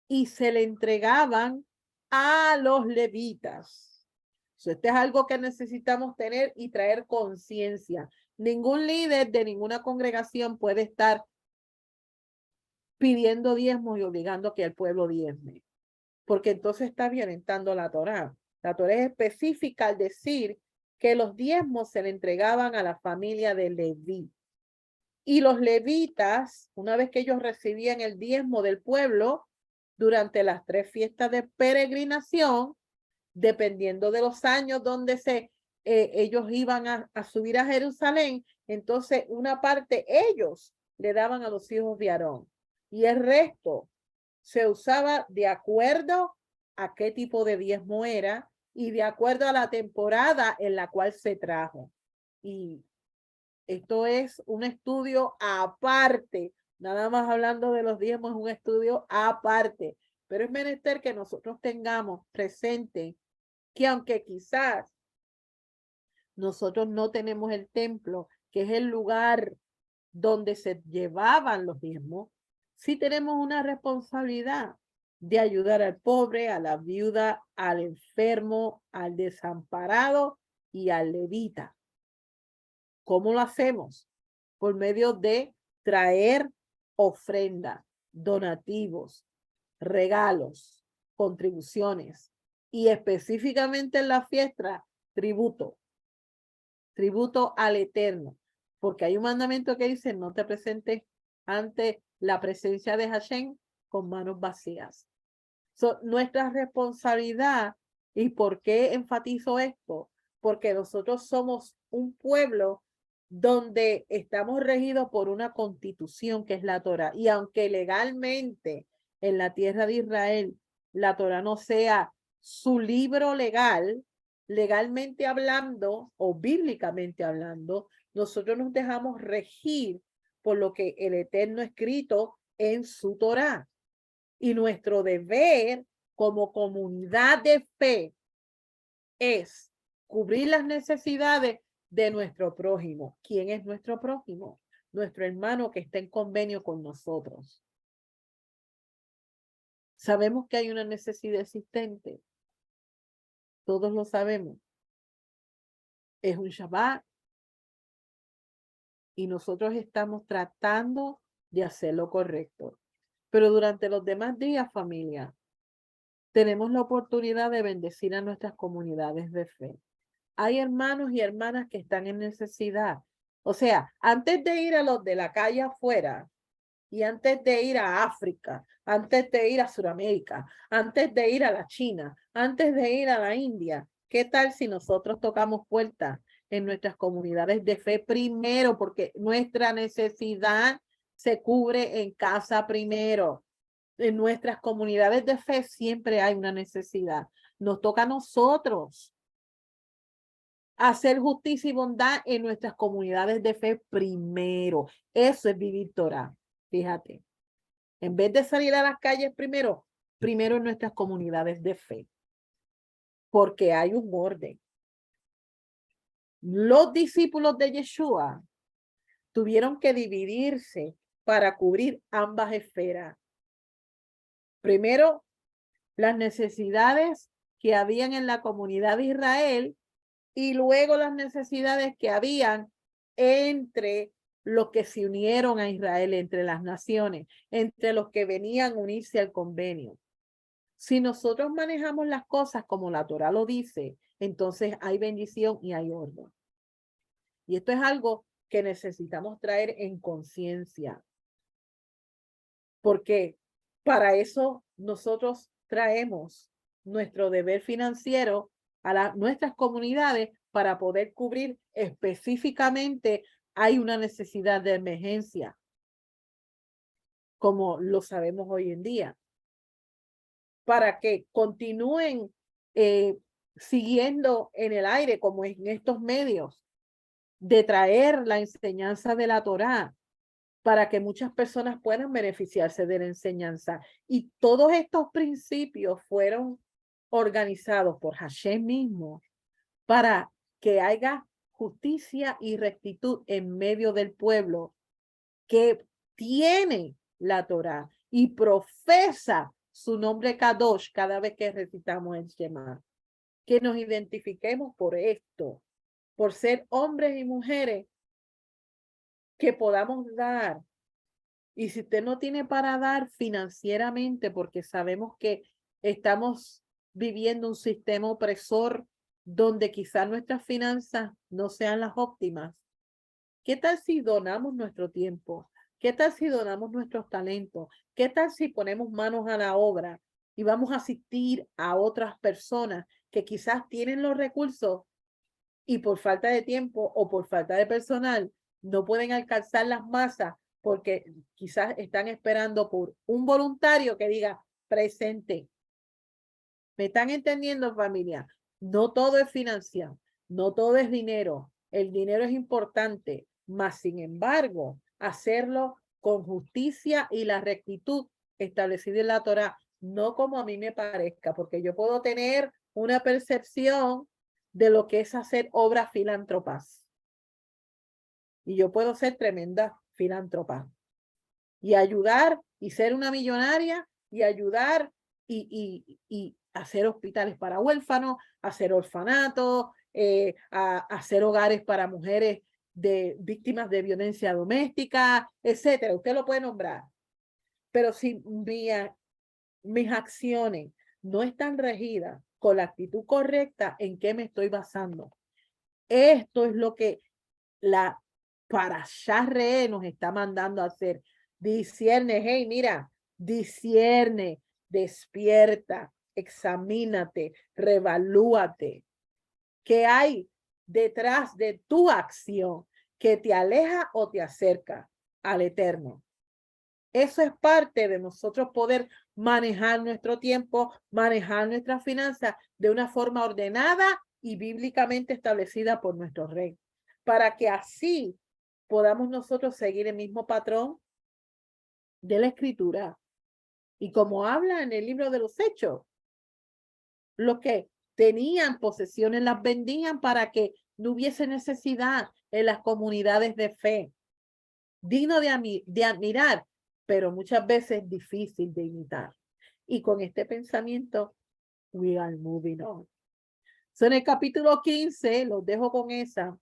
y se le entregaban a los levitas. Esto es algo que necesitamos tener y traer conciencia. Ningún líder de ninguna congregación puede estar pidiendo diezmos y obligando a que el pueblo diezme, porque entonces está violentando la Torá. La Torá es específica al decir que los diezmos se le entregaban a la familia de Leví. Y los levitas, una vez que ellos recibían el diezmo del pueblo, durante las 3 fiestas de peregrinación, dependiendo de los años donde ellos iban a subir a Jerusalén, entonces una parte ellos le daban a los hijos de Aarón y el resto se usaba de acuerdo a qué tipo de diezmo era y de acuerdo a la temporada en la cual se trajo. Y esto es un estudio aparte, nada más hablando de los diezmos, es un estudio aparte, pero es menester que nosotros tengamos presente que aunque quizás nosotros no tenemos el templo, que es el lugar donde se llevaban los diezmos, sí tenemos una responsabilidad de ayudar al pobre, a la viuda, al enfermo, al desamparado y al levita. ¿Cómo lo hacemos? Por medio de traer ofrendas, donativos, regalos, contribuciones y específicamente en la fiesta, tributo al Eterno, porque hay un mandamiento que dice no te presentes ante la presencia de Hashem con manos vacías. Nuestra responsabilidad, ¿y por qué enfatizo esto? Porque nosotros somos un pueblo donde estamos regidos por una constitución que es la Torá. Y aunque legalmente en la tierra de Israel la Torá no sea su libro legal, legalmente hablando o bíblicamente hablando, nosotros nos dejamos regir por lo que el Eterno ha escrito en su Torá. Y nuestro deber como comunidad de fe es cubrir las necesidades de nuestro prójimo. ¿Quién es nuestro prójimo? Nuestro hermano que está en convenio con nosotros. Sabemos que hay una necesidad existente. Todos lo sabemos. Es un Shabbat y nosotros estamos tratando de hacer lo correcto. Pero durante los demás días, familia, tenemos la oportunidad de bendecir a nuestras comunidades de fe. Hay hermanos y hermanas que están en necesidad. O sea, antes de ir a los de la calle afuera y antes de ir a África, antes de ir a Sudamérica, antes de ir a la China, antes de ir a la India, ¿qué tal si nosotros tocamos puertas en nuestras comunidades de fe primero, porque nuestra necesidad se cubre en casa primero. En nuestras comunidades de fe siempre hay una necesidad. Nos toca a nosotros hacer justicia y bondad en nuestras comunidades de fe primero. Eso es vivir Torah. Fíjate. En vez de salir a las calles primero en nuestras comunidades de fe. Porque hay un orden. Los discípulos de Yeshua tuvieron que dividirse para cubrir ambas esferas. Primero, las necesidades que habían en la comunidad de Israel y luego las necesidades que habían entre los que se unieron a Israel, entre las naciones, entre los que venían a unirse al convenio. Si nosotros manejamos las cosas como la Torah lo dice, entonces hay bendición y hay orden. Y esto es algo que necesitamos traer en conciencia. Porque para eso nosotros traemos nuestro deber financiero a nuestras comunidades para poder cubrir específicamente hay una necesidad de emergencia, como lo sabemos hoy en día, para que continúen siguiendo en el aire como en estos medios de traer la enseñanza de la Torá para que muchas personas puedan beneficiarse de la enseñanza. Y todos estos principios fueron organizados por Hashem mismo para que haya justicia y rectitud en medio del pueblo que tiene la Torá y profesa su nombre Kadosh cada vez que recitamos el Shema. Que nos identifiquemos por esto, por ser hombres y mujeres que podamos dar. Y si usted no tiene para dar financieramente, porque sabemos que estamos viviendo un sistema opresor donde quizás nuestras finanzas no sean las óptimas, ¿qué tal si donamos nuestro tiempo? ¿Qué tal si donamos nuestros talentos? ¿Qué tal si ponemos manos a la obra y vamos a asistir a otras personas que quizás tienen los recursos y por falta de tiempo o por falta de personal no pueden alcanzar las masas porque quizás están esperando por un voluntario que diga presente? ¿Me están entendiendo, familia? No todo es financiar, no todo es dinero. El dinero es importante, mas sin embargo, hacerlo con justicia y la rectitud establecida en la Torá, no como a mí me parezca, porque yo puedo tener una percepción de lo que es hacer obras filántropas. Y yo puedo ser tremenda filántropa. Y ayudar y ser una millonaria y ayudar y hacer hospitales para huérfanos, hacer orfanatos, hacer hogares para mujeres de víctimas de violencia doméstica, etcétera. Usted lo puede nombrar. Pero si mis acciones no están regidas con la actitud correcta, ¿en qué me estoy basando? Esto es lo que la Parashá Re nos está mandando a hacer. Discierne, hey, mira, discierne, despierta, examínate, revalúate. ¿Qué hay detrás de tu acción que te aleja o te acerca al Eterno? Eso es parte de nosotros poder manejar nuestro tiempo, manejar nuestras finanzas de una forma ordenada y bíblicamente establecida por nuestro Rey, para que así podamos nosotros seguir el mismo patrón de la Escritura. Y como habla en el libro de los Hechos, los que tenían posesiones las vendían para que no hubiese necesidad en las comunidades de fe. Digno de admirar, pero muchas veces difícil de imitar. Y con este pensamiento, we are moving on. So, en el capítulo 15, los dejo con esa.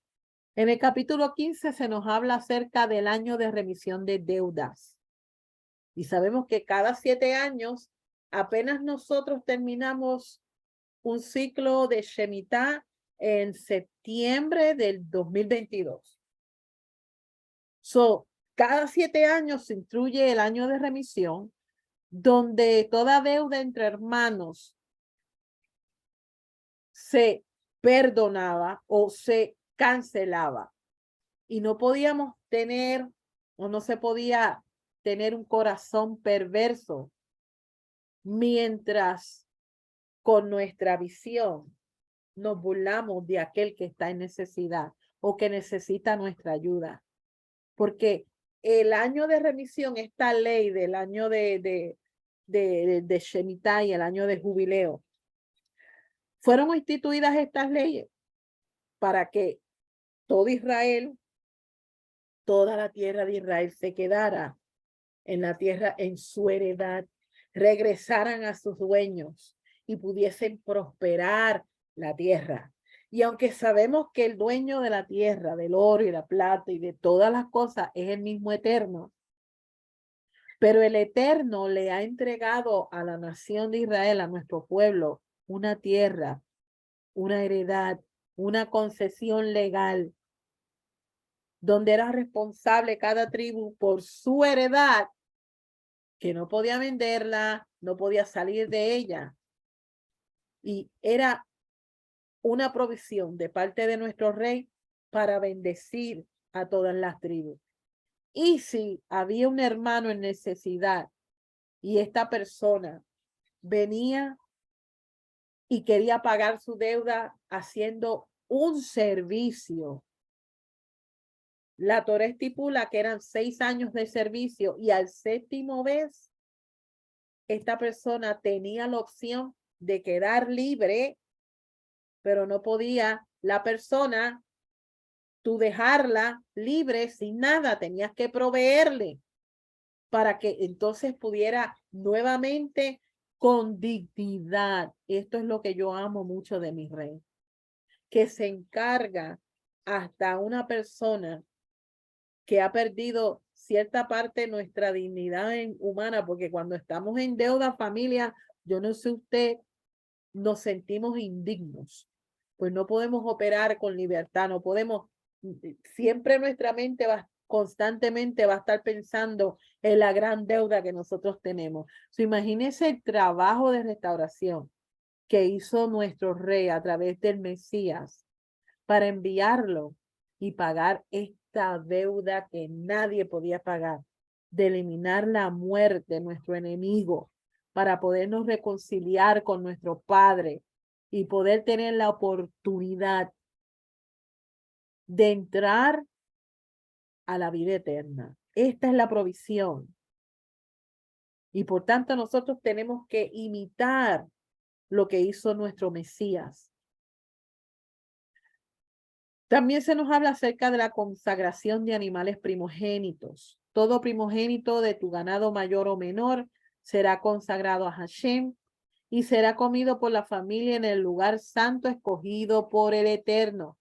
En el capítulo 15 se nos habla acerca del año de remisión de deudas. Y sabemos que cada 7 años, apenas nosotros terminamos un ciclo de Shemitah en septiembre del 2022. So, cada 7 años se incluye el año de remisión, donde toda deuda entre hermanos se perdonaba o se cancelaba. Y no podíamos tener, o no se podía tener un corazón perverso mientras con nuestra visión nos burlamos de aquel que está en necesidad o que necesita nuestra ayuda. Porque el año de remisión, esta ley del año de Shemitah y el año de jubileo, fueron instituidas estas leyes para que todo Israel, toda la tierra de Israel se quedara en la tierra, en su heredad, regresaran a sus dueños y pudiesen prosperar la tierra. Y aunque sabemos que el dueño de la tierra, del oro y la plata y de todas las cosas es el mismo Eterno, pero el Eterno le ha entregado a la nación de Israel, a nuestro pueblo, una tierra, una heredad, una concesión legal, donde era responsable cada tribu por su heredad, que no podía venderla, no podía salir de ella. Y era una provisión de parte de nuestro rey para bendecir a todas las tribus. Y si había un hermano en necesidad y esta persona venía y quería pagar su deuda haciendo un servicio, la Torá estipula que eran 6 años de servicio y al 7º vez esta persona tenía la opción de quedar libre, pero no podía la persona tú dejarla libre sin nada, tenías que proveerle para que entonces pudiera nuevamente con dignidad. Esto es lo que yo amo mucho de mi rey, que se encarga hasta una persona que ha perdido cierta parte de nuestra dignidad humana, porque cuando estamos en deuda, familia, yo no sé usted, nos sentimos indignos, pues no podemos operar con libertad, no podemos, siempre nuestra mente constantemente va a estar pensando en la gran deuda que nosotros tenemos. Imagínese el trabajo de restauración que hizo nuestro rey a través del Mesías para enviarlo y pagar esta deuda que nadie podía pagar, de eliminar la muerte de nuestro enemigo para podernos reconciliar con nuestro Padre y poder tener la oportunidad de entrar a la vida eterna. Esta es la provisión. Y por tanto nosotros tenemos que imitar lo que hizo nuestro Mesías. También se nos habla acerca de la consagración de animales primogénitos. Todo primogénito de tu ganado mayor o menor será consagrado a Hashem y será comido por la familia en el lugar santo escogido por el Eterno.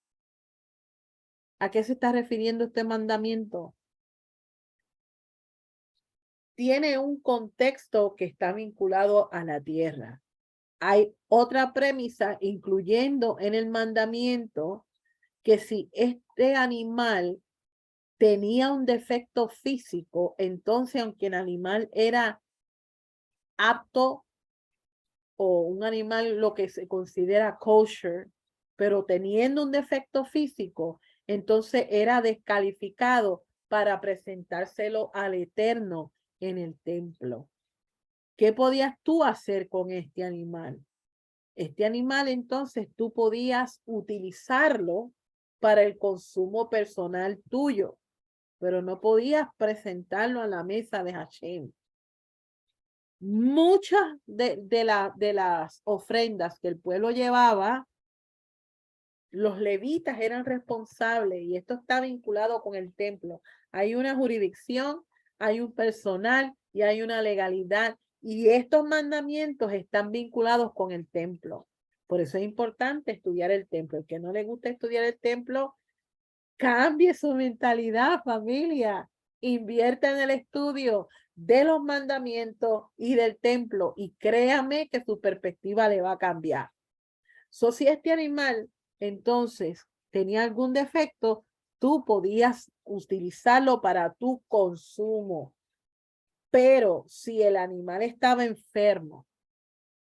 ¿A qué se está refiriendo este mandamiento? Tiene un contexto que está vinculado a la tierra. Hay otra premisa, incluyendo en el mandamiento, que si este animal tenía un defecto físico, entonces aunque el animal era apto o un animal lo que se considera kosher, pero teniendo un defecto físico, entonces era descalificado para presentárselo al Eterno en el templo. ¿Qué podías tú hacer con este animal? Este animal entonces tú podías utilizarlo para el consumo personal tuyo, pero no podías presentarlo a la mesa de Hashem. Muchas de las ofrendas que el pueblo llevaba, los levitas eran responsables y esto está vinculado con el templo. Hay una jurisdicción, hay un personal y hay una legalidad y estos mandamientos están vinculados con el templo. Por eso es importante estudiar el templo. El que no le gusta estudiar el templo, cambie su mentalidad, familia. Invierta en el estudio de los mandamientos y del templo y créame que su perspectiva le va a cambiar. Si este animal entonces tenía algún defecto, tú podías utilizarlo para tu consumo. Pero si el animal estaba enfermo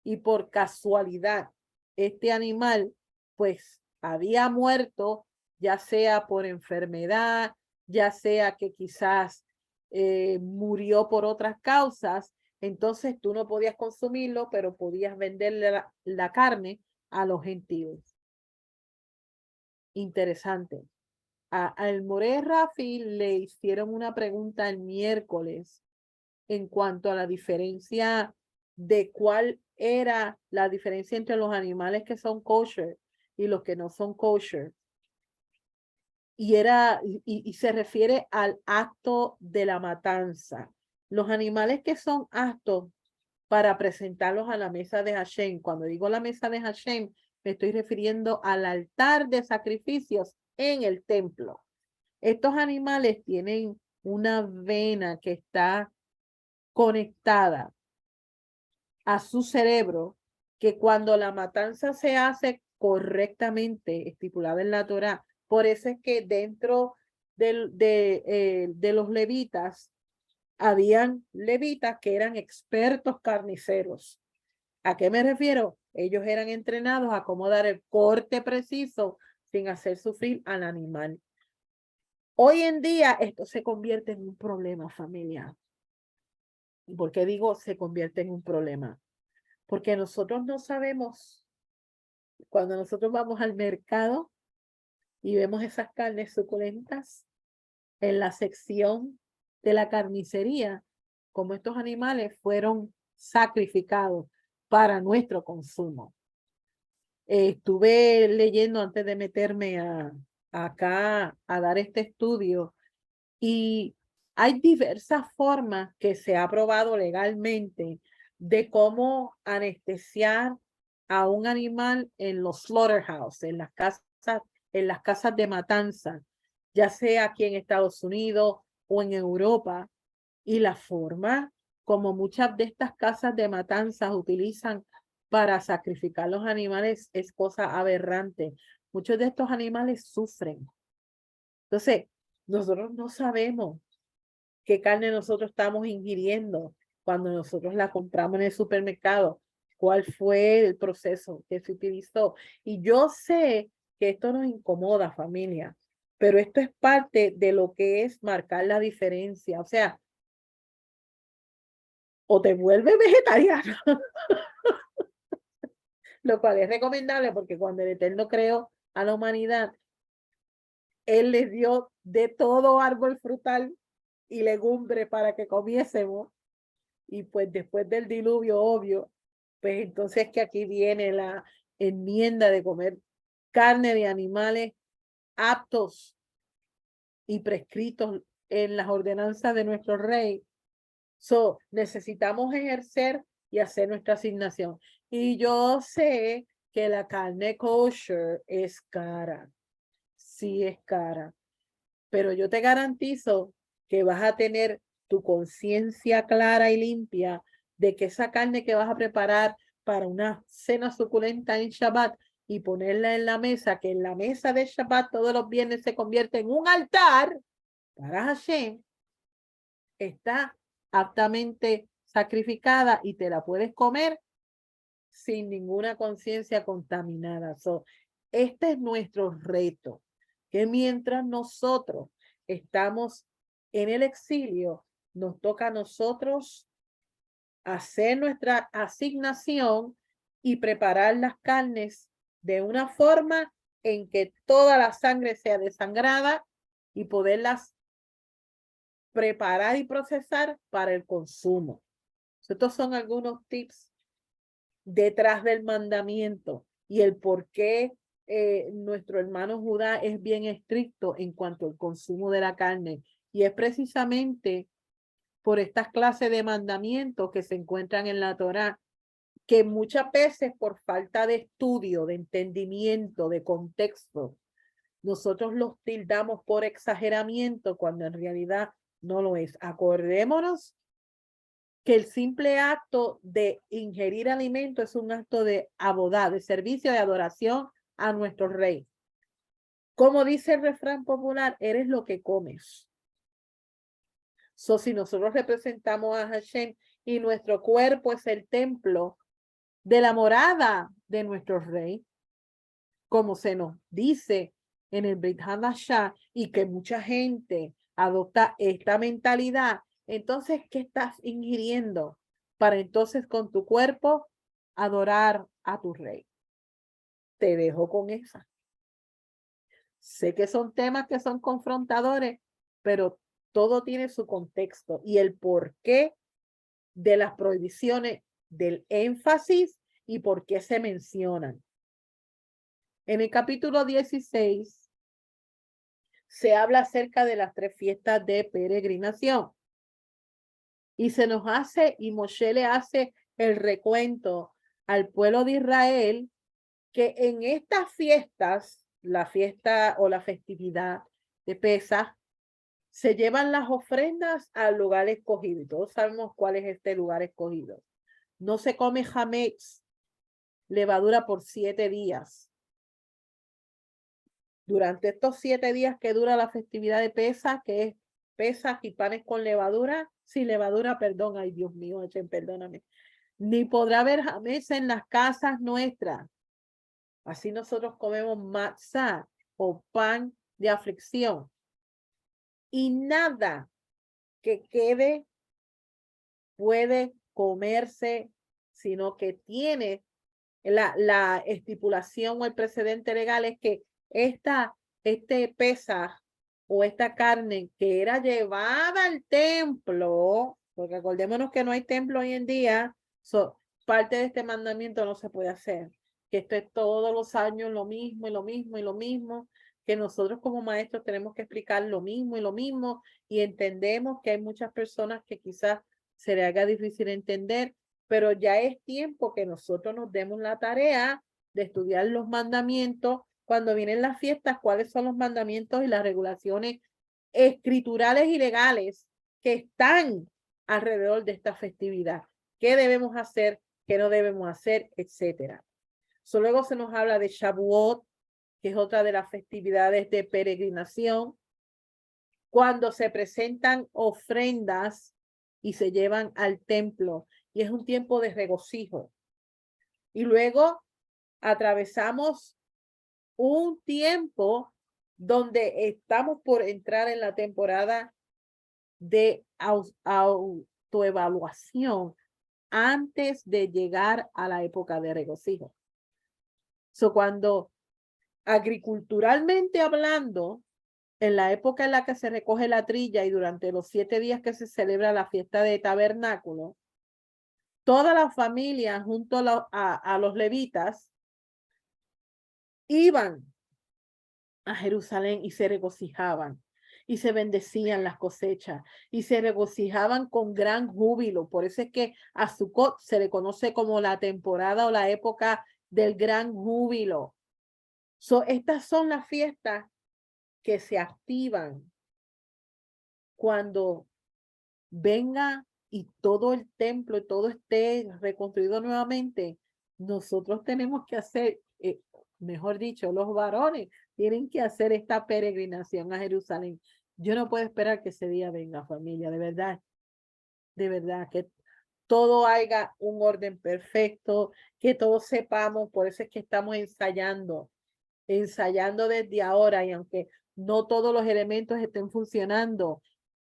y por casualidad este animal pues había muerto, ya sea por enfermedad, ya sea que quizás murió por otras causas, entonces tú no podías consumirlo, pero podías venderle la carne a los gentiles. Interesante. Al Moré Rafi le hicieron una pregunta el miércoles en cuanto a la diferencia de cuál era la diferencia entre los animales que son kosher y los que no son kosher. Y se refiere al acto de la matanza. Los animales que son aptos para presentarlos a la mesa de Hashem. Cuando digo la mesa de Hashem, me estoy refiriendo al altar de sacrificios en el templo. Estos animales tienen una vena que está conectada a su cerebro, que cuando la matanza se hace correctamente estipulada en la Torá, por eso es que dentro de los levitas, habían levitas que eran expertos carniceros. ¿A qué me refiero? Ellos eran entrenados a cómo dar el corte preciso sin hacer sufrir al animal. Hoy en día esto se convierte en un problema familiar. ¿Y por qué digo se convierte en un problema? Porque nosotros no sabemos, cuando nosotros vamos al mercado y vemos esas carnes suculentas en la sección de la carnicería, como estos animales fueron sacrificados para nuestro consumo. Estuve leyendo antes de meterme acá a dar este estudio y hay diversas formas que se ha probado legalmente de cómo anestesiar a un animal en los slaughterhouse, en las casas de matanza, ya sea aquí en Estados Unidos o en Europa. Y la forma como muchas de estas casas de matanzas utilizan para sacrificar los animales es cosa aberrante. Muchos de estos animales sufren. Entonces, nosotros no sabemos qué carne nosotros estamos ingiriendo cuando nosotros la compramos en el supermercado, cuál fue el proceso que se utilizó. Y yo sé que esto nos incomoda, familia, pero esto es parte de lo que es marcar la diferencia. O sea, o te vuelves vegetariano, lo cual es recomendable porque cuando el Eterno creó a la humanidad, Él les dio de todo árbol frutal y legumbre para que comiésemos. Y pues después del diluvio, obvio, pues entonces que aquí viene la enmienda de comer carne de animales aptos y prescritos en las ordenanzas de nuestro rey. So, necesitamos ejercer y hacer nuestra asignación. Y yo sé que la carne kosher es cara. Sí es cara. Pero yo te garantizo que vas a tener tu conciencia clara y limpia de que esa carne que vas a preparar para una cena suculenta en Shabbat y ponerla en la mesa, que en la mesa de Shabbat todos los viernes se convierte en un altar para Hashem, está aptamente sacrificada y te la puedes comer sin ninguna conciencia contaminada. So, este es nuestro reto, que mientras nosotros estamos en el exilio, nos toca a nosotros hacer nuestra asignación y preparar las carnes de una forma en que toda la sangre sea desangrada y poderlas preparar y procesar para el consumo. Estos son algunos tips detrás del mandamiento y el por qué nuestro hermano Judá es bien estricto en cuanto al consumo de la carne. Y es precisamente por estas clases de mandamientos que se encuentran en la Torá, que muchas veces por falta de estudio, de entendimiento, de contexto, nosotros los tildamos por exageramiento cuando en realidad no lo es. Acordémonos que el simple acto de ingerir alimento es un acto de abodá, de servicio, de adoración a nuestro rey. Como dice el refrán popular, eres lo que comes. So, si nosotros representamos a Hashem y nuestro cuerpo es el templo de la morada de nuestro rey, como se nos dice en el Brit Hadashah y que mucha gente adopta esta mentalidad, entonces, ¿qué estás ingiriendo para entonces con tu cuerpo adorar a tu rey? Te dejo con esa. Sé que son temas que son confrontadores, pero todo tiene su contexto y el porqué de las prohibiciones, del énfasis y por qué se mencionan. En el capítulo 16 se habla acerca de las 3 fiestas de peregrinación y se nos hace, y Moshe le hace el recuento al pueblo de Israel que en estas fiestas, la fiesta o la festividad de Pesaj, se llevan las ofrendas al lugar escogido. Y todos sabemos cuál es este lugar escogido. No se come hametz, levadura, por 7 días. Durante estos 7 días que dura la festividad de Pesaj, que es Pesaj y panes con levadura, sin levadura, perdón, ay Dios mío, perdóname. Ni podrá haber hametz en las casas nuestras. Así nosotros comemos matzah o pan de aflicción. Y nada que quede puede comerse, sino que tiene la estipulación o el precedente legal es que este Pesaj o esta carne que era llevada al templo, porque acordémonos que no hay templo hoy en día, parte de este mandamiento no se puede hacer, que esto es todos los años lo mismo y lo mismo y lo mismo, que nosotros como maestros tenemos que explicar lo mismo y lo mismo, y entendemos que hay muchas personas que quizás se le haga difícil entender, pero ya es tiempo que nosotros nos demos la tarea de estudiar los mandamientos. Cuando vienen las fiestas, cuáles son los mandamientos y las regulaciones escriturales y legales que están alrededor de esta festividad. ¿Qué debemos hacer? ¿Qué no debemos hacer? Etcétera. Luego se nos habla de Shavuot, que es otra de las festividades de peregrinación, cuando se presentan ofrendas y se llevan al templo, y es un tiempo de regocijo. Y luego atravesamos un tiempo donde estamos por entrar en la temporada de autoevaluación antes de llegar a la época de regocijo. Cuando agriculturalmente hablando, en la época en la que se recoge la trilla y durante los 7 días que se celebra la fiesta de tabernáculo, toda la familia junto a los levitas iban a Jerusalén y se regocijaban y se bendecían las cosechas y se regocijaban con gran júbilo. Por eso es que a Sukkot se le conoce como la temporada o la época del gran júbilo. Estas son las fiestas que se activan cuando venga y todo el templo y todo esté reconstruido nuevamente. Nosotros tenemos que hacer, mejor dicho, los varones tienen que hacer esta peregrinación a Jerusalén. Yo no puedo esperar que ese día venga, familia, de verdad, que todo haya un orden perfecto, que todos sepamos. Por eso es que estamos ensayando desde ahora, y aunque no todos los elementos estén funcionando,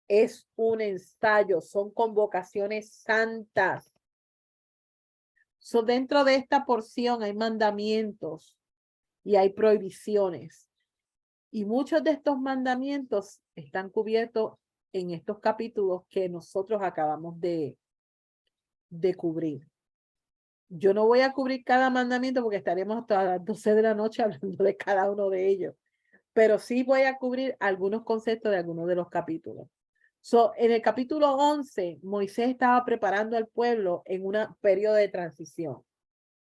es un ensayo, son convocaciones santas. Dentro de esta porción hay mandamientos y hay prohibiciones. Y muchos de estos mandamientos están cubiertos en estos capítulos que nosotros acabamos de cubrir. Yo no voy a cubrir cada mandamiento porque estaremos hasta las 12 de la noche hablando de cada uno de ellos. Pero sí voy a cubrir algunos conceptos de algunos de los capítulos. En el capítulo 11, Moisés estaba preparando al pueblo en un periodo de transición.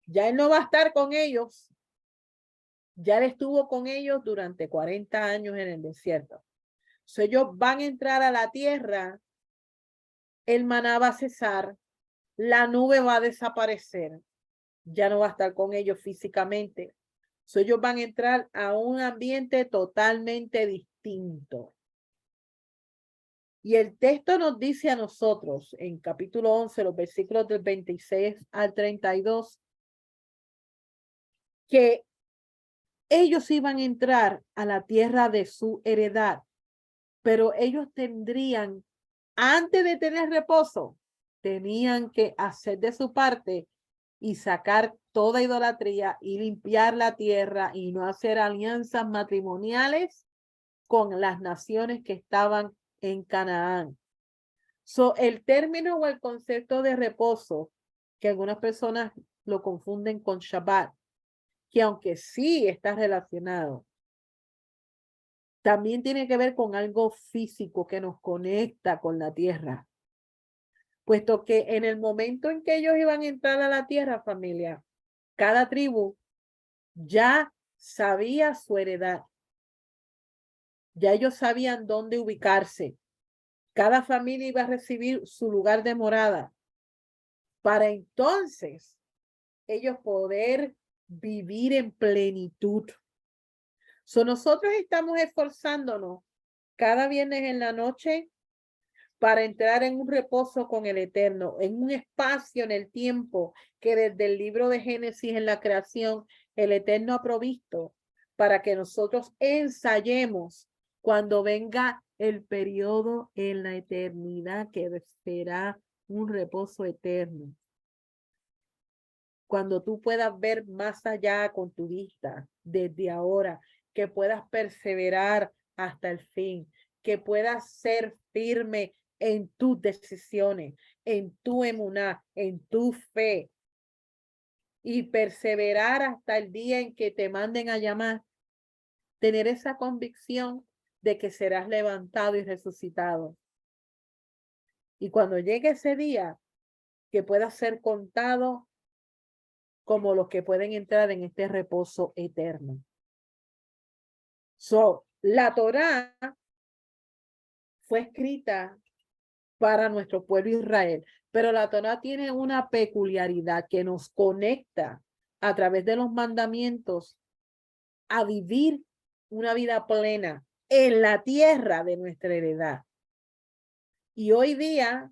Ya él no va a estar con ellos. Ya él estuvo con ellos durante 40 años en el desierto. Ellos van a entrar a la tierra, el maná va a cesar, la nube va a desaparecer, ya no va a estar con ellos físicamente. Ellos van a entrar a un ambiente totalmente distinto. Y el texto nos dice a nosotros en capítulo 11, los versículos del 26 al 32, que ellos iban a entrar a la tierra de su heredad, pero ellos tendrían, antes de tener reposo, tenían que hacer de su parte y sacar toda idolatría y limpiar la tierra y no hacer alianzas matrimoniales con las naciones que estaban en Canaán. El término o el concepto de reposo, que algunas personas lo confunden con Shabbat, que aunque sí está relacionado, también tiene que ver con algo físico que nos conecta con la tierra. Puesto que en el momento en que ellos iban a entrar a la tierra, familia, cada tribu ya sabía su heredad. Ya ellos sabían dónde ubicarse. Cada familia iba a recibir su lugar de morada para entonces ellos poder vivir en plenitud. Nosotros estamos esforzándonos cada viernes en la noche para entrar en un reposo con el Eterno, en un espacio en el tiempo que desde el libro de Génesis en la creación el Eterno ha provisto para que nosotros ensayemos cuando venga el periodo en la eternidad que será un reposo eterno. Cuando tú puedas ver más allá con tu vista desde ahora, que puedas perseverar hasta el fin, que puedas ser firme en tus decisiones, en tu emuná, en tu fe, y perseverar hasta el día en que te manden a llamar, tener esa convicción de que serás levantado y resucitado. Y cuando llegue ese día, que puedas ser contado como los que pueden entrar en este reposo eterno. La Torá fue escrita para nuestro pueblo Israel, pero la Torá tiene una peculiaridad que nos conecta a través de los mandamientos a vivir una vida plena en la tierra de nuestra heredad. Y hoy día,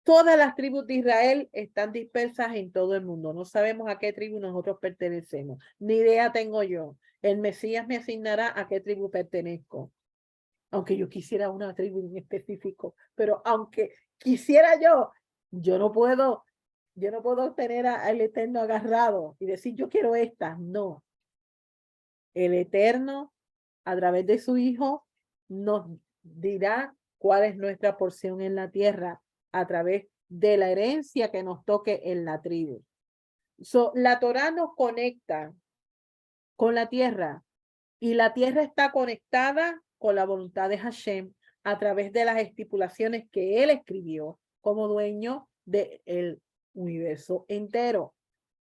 todas las tribus de Israel están dispersas en todo el mundo. No sabemos a qué tribu nosotros pertenecemos. Ni idea tengo yo. El Mesías me asignará a qué tribu pertenezco. Aunque yo quisiera una tribu en específico. Pero aunque quisiera yo no puedo tener al Eterno agarrado y decir yo quiero esta. No. El Eterno, a través de su Hijo, nos dirá cuál es nuestra porción en la tierra a través de la herencia que nos toque en la tribu. La Torá nos conecta con la tierra y la tierra está conectada con la voluntad de Hashem a través de las estipulaciones que él escribió como dueño del universo entero.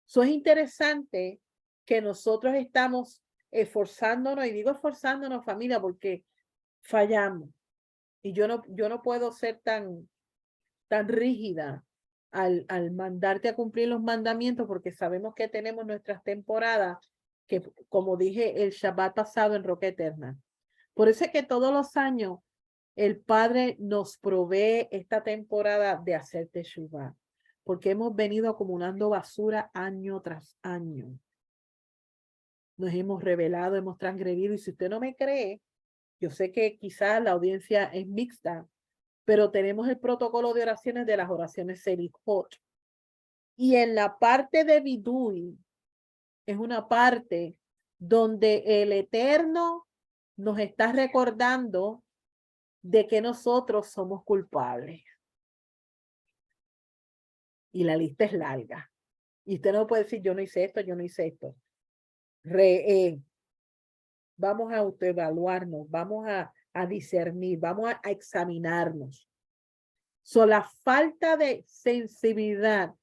Es interesante que nosotros estamos esforzándonos, y digo esforzándonos, familia, porque fallamos. Y yo no puedo ser tan rígida al mandarte a cumplir los mandamientos, porque sabemos que tenemos nuestras temporadas, que como dije el Shabbat pasado en Roca Eterna. Por eso es que todos los años el Padre nos provee esta temporada de hacer Teshuvah, porque hemos venido acumulando basura año tras año. Nos hemos rebelado, hemos transgredido, y si usted no me cree, yo sé que quizás la audiencia es mixta, pero tenemos el protocolo de oraciones de las oraciones Selichot. Y en la parte de Vidui, es una parte donde el Eterno nos está recordando de que nosotros somos culpables. Y la lista es larga. Y usted no puede decir, yo no hice esto, yo no hice esto. Vamos a autoevaluarnos, vamos a discernir, vamos a examinarnos. La falta de sensibilidad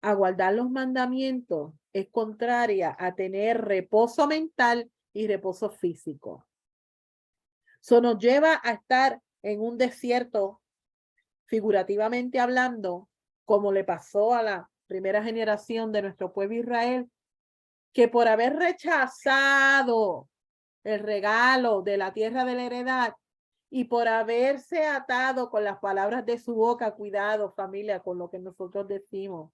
a guardar los mandamientos es contraria a tener reposo mental y reposo físico. Nos lleva a estar en un desierto, figurativamente hablando, como le pasó a la primera generación de nuestro pueblo Israel, que por haber rechazado el regalo de la tierra de la heredad y por haberse atado con las palabras de su boca, cuidado familia con lo que nosotros decimos,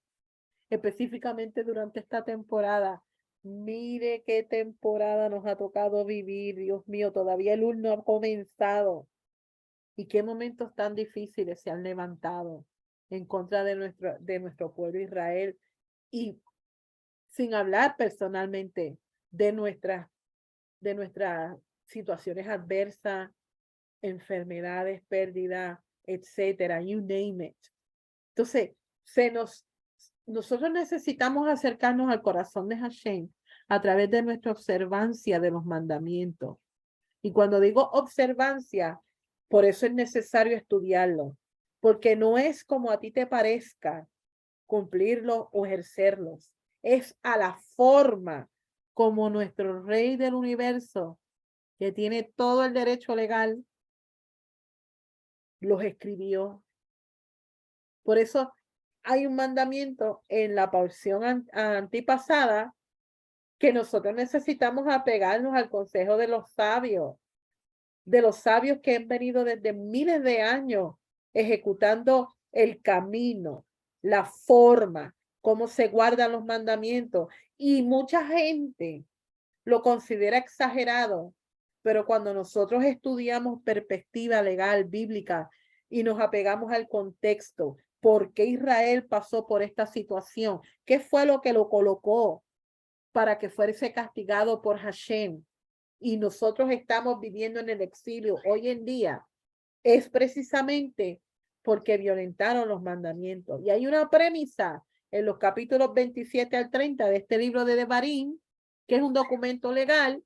específicamente durante esta temporada, Mire qué temporada nos ha tocado vivir, Dios mío, todavía el lunes no ha comenzado. Y qué momentos tan difíciles se han levantado en contra de nuestro pueblo Israel. Y sin hablar personalmente de nuestras situaciones adversas, enfermedades, pérdidas, etcétera, you name it. Entonces, nosotros necesitamos acercarnos al corazón de Hashem a través de nuestra observancia de los mandamientos. Y cuando digo observancia, por eso es necesario estudiarlo, porque no es como a ti te parezca cumplirlos o ejercerlos, es a la forma como nuestro Rey del universo, que tiene todo el derecho legal, los escribió. Por eso hay un mandamiento en la porción antipasada que nosotros necesitamos apegarnos al consejo de los sabios que han venido desde miles de años ejecutando el camino, la forma, cómo se guardan los mandamientos. Y mucha gente lo considera exagerado, pero cuando nosotros estudiamos perspectiva legal, bíblica, y nos apegamos al contexto, ¿por qué Israel pasó por esta situación? ¿Qué fue lo que lo colocó para que fuese castigado por Hashem? Y nosotros estamos viviendo en el exilio hoy en día, es precisamente porque violentaron los mandamientos. Y hay una premisa en los capítulos 27 al 30 de este libro de Devarim, que es un documento legal,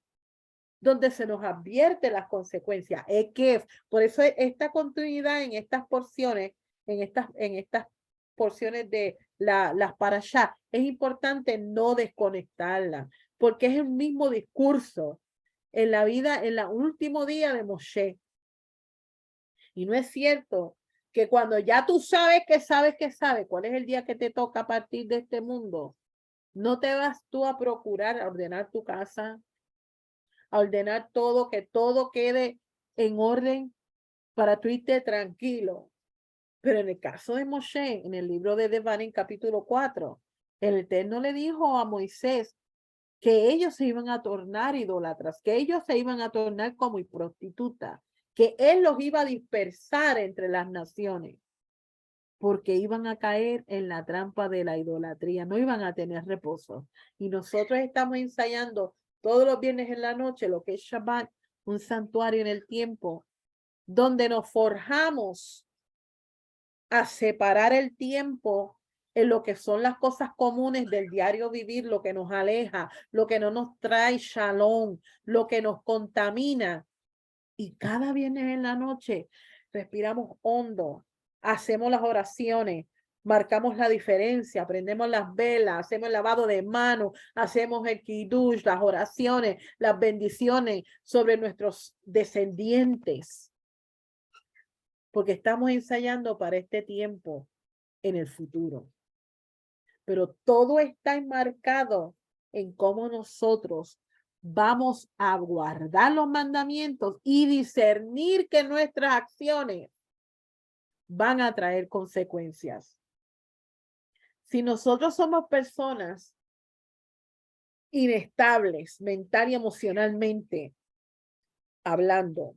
donde se nos advierte las consecuencias. Es que por eso esta continuidad en estas porciones, en estas porciones de las parashá, es importante no desconectarla, porque es el mismo discurso en la vida, en el último día de Moshe. Y no es cierto que cuando ya tú sabes cuál es el día que te toca partir de este mundo, no te vas tú a procurar a ordenar tu casa, a ordenar todo, que todo quede en orden para tú irte tranquilo. Pero en el caso de Moshe, en el libro de Devarim, capítulo 4, el Eterno le dijo a Moisés que ellos se iban a tornar idólatras, que ellos se iban a tornar como prostitutas, que él los iba a dispersar entre las naciones, porque iban a caer en la trampa de la idolatría, no iban a tener reposo. Y nosotros estamos ensayando todos los viernes en la noche lo que es Shabbat, un santuario en el tiempo, donde nos forjamos a separar el tiempo en lo que son las cosas comunes del diario vivir, lo que nos aleja, lo que no nos trae shalom, lo que nos contamina. Y cada viernes en la noche respiramos hondo, hacemos las oraciones, marcamos la diferencia, prendemos las velas, hacemos el lavado de manos, hacemos el kiddush, las oraciones, las bendiciones sobre nuestros descendientes, porque estamos ensayando para este tiempo en el futuro. Pero todo está enmarcado en cómo nosotros vamos a guardar los mandamientos y discernir que nuestras acciones van a traer consecuencias. Si nosotros somos personas inestables mental y emocionalmente hablando,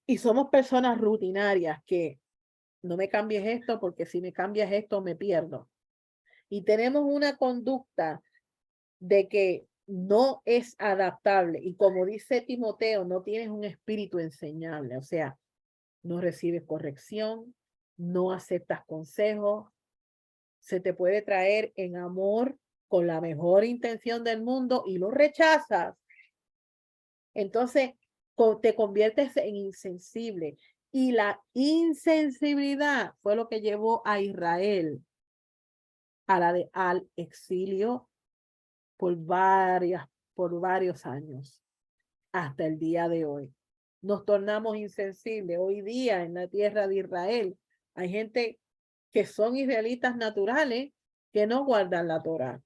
y somos personas rutinarias que no me cambies esto porque si me cambias esto me pierdo, y tenemos una conducta de que no es adaptable, y como dice Timoteo, no tienes un espíritu enseñable, o sea, no recibes corrección, no aceptas consejos, se te puede traer en amor con la mejor intención del mundo y lo rechazas. Entonces te conviertes en insensible, y la insensibilidad fue lo que llevó a Israel al exilio por varios años, hasta el día de hoy. Nos tornamos insensibles. Hoy día en la tierra de Israel hay gente que son israelitas naturales que no guardan la Torá,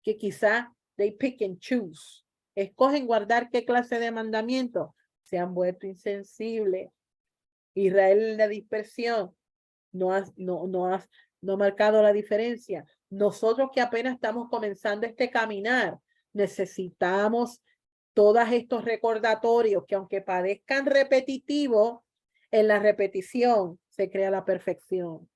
que quizá they pick and choose, escogen guardar qué clase de mandamiento, se han vuelto insensibles. Israel en la dispersión no ha marcado la diferencia. Nosotros que apenas estamos comenzando este caminar, necesitamos todos estos recordatorios que aunque parezcan repetitivos, en la repetición se crea la perfección.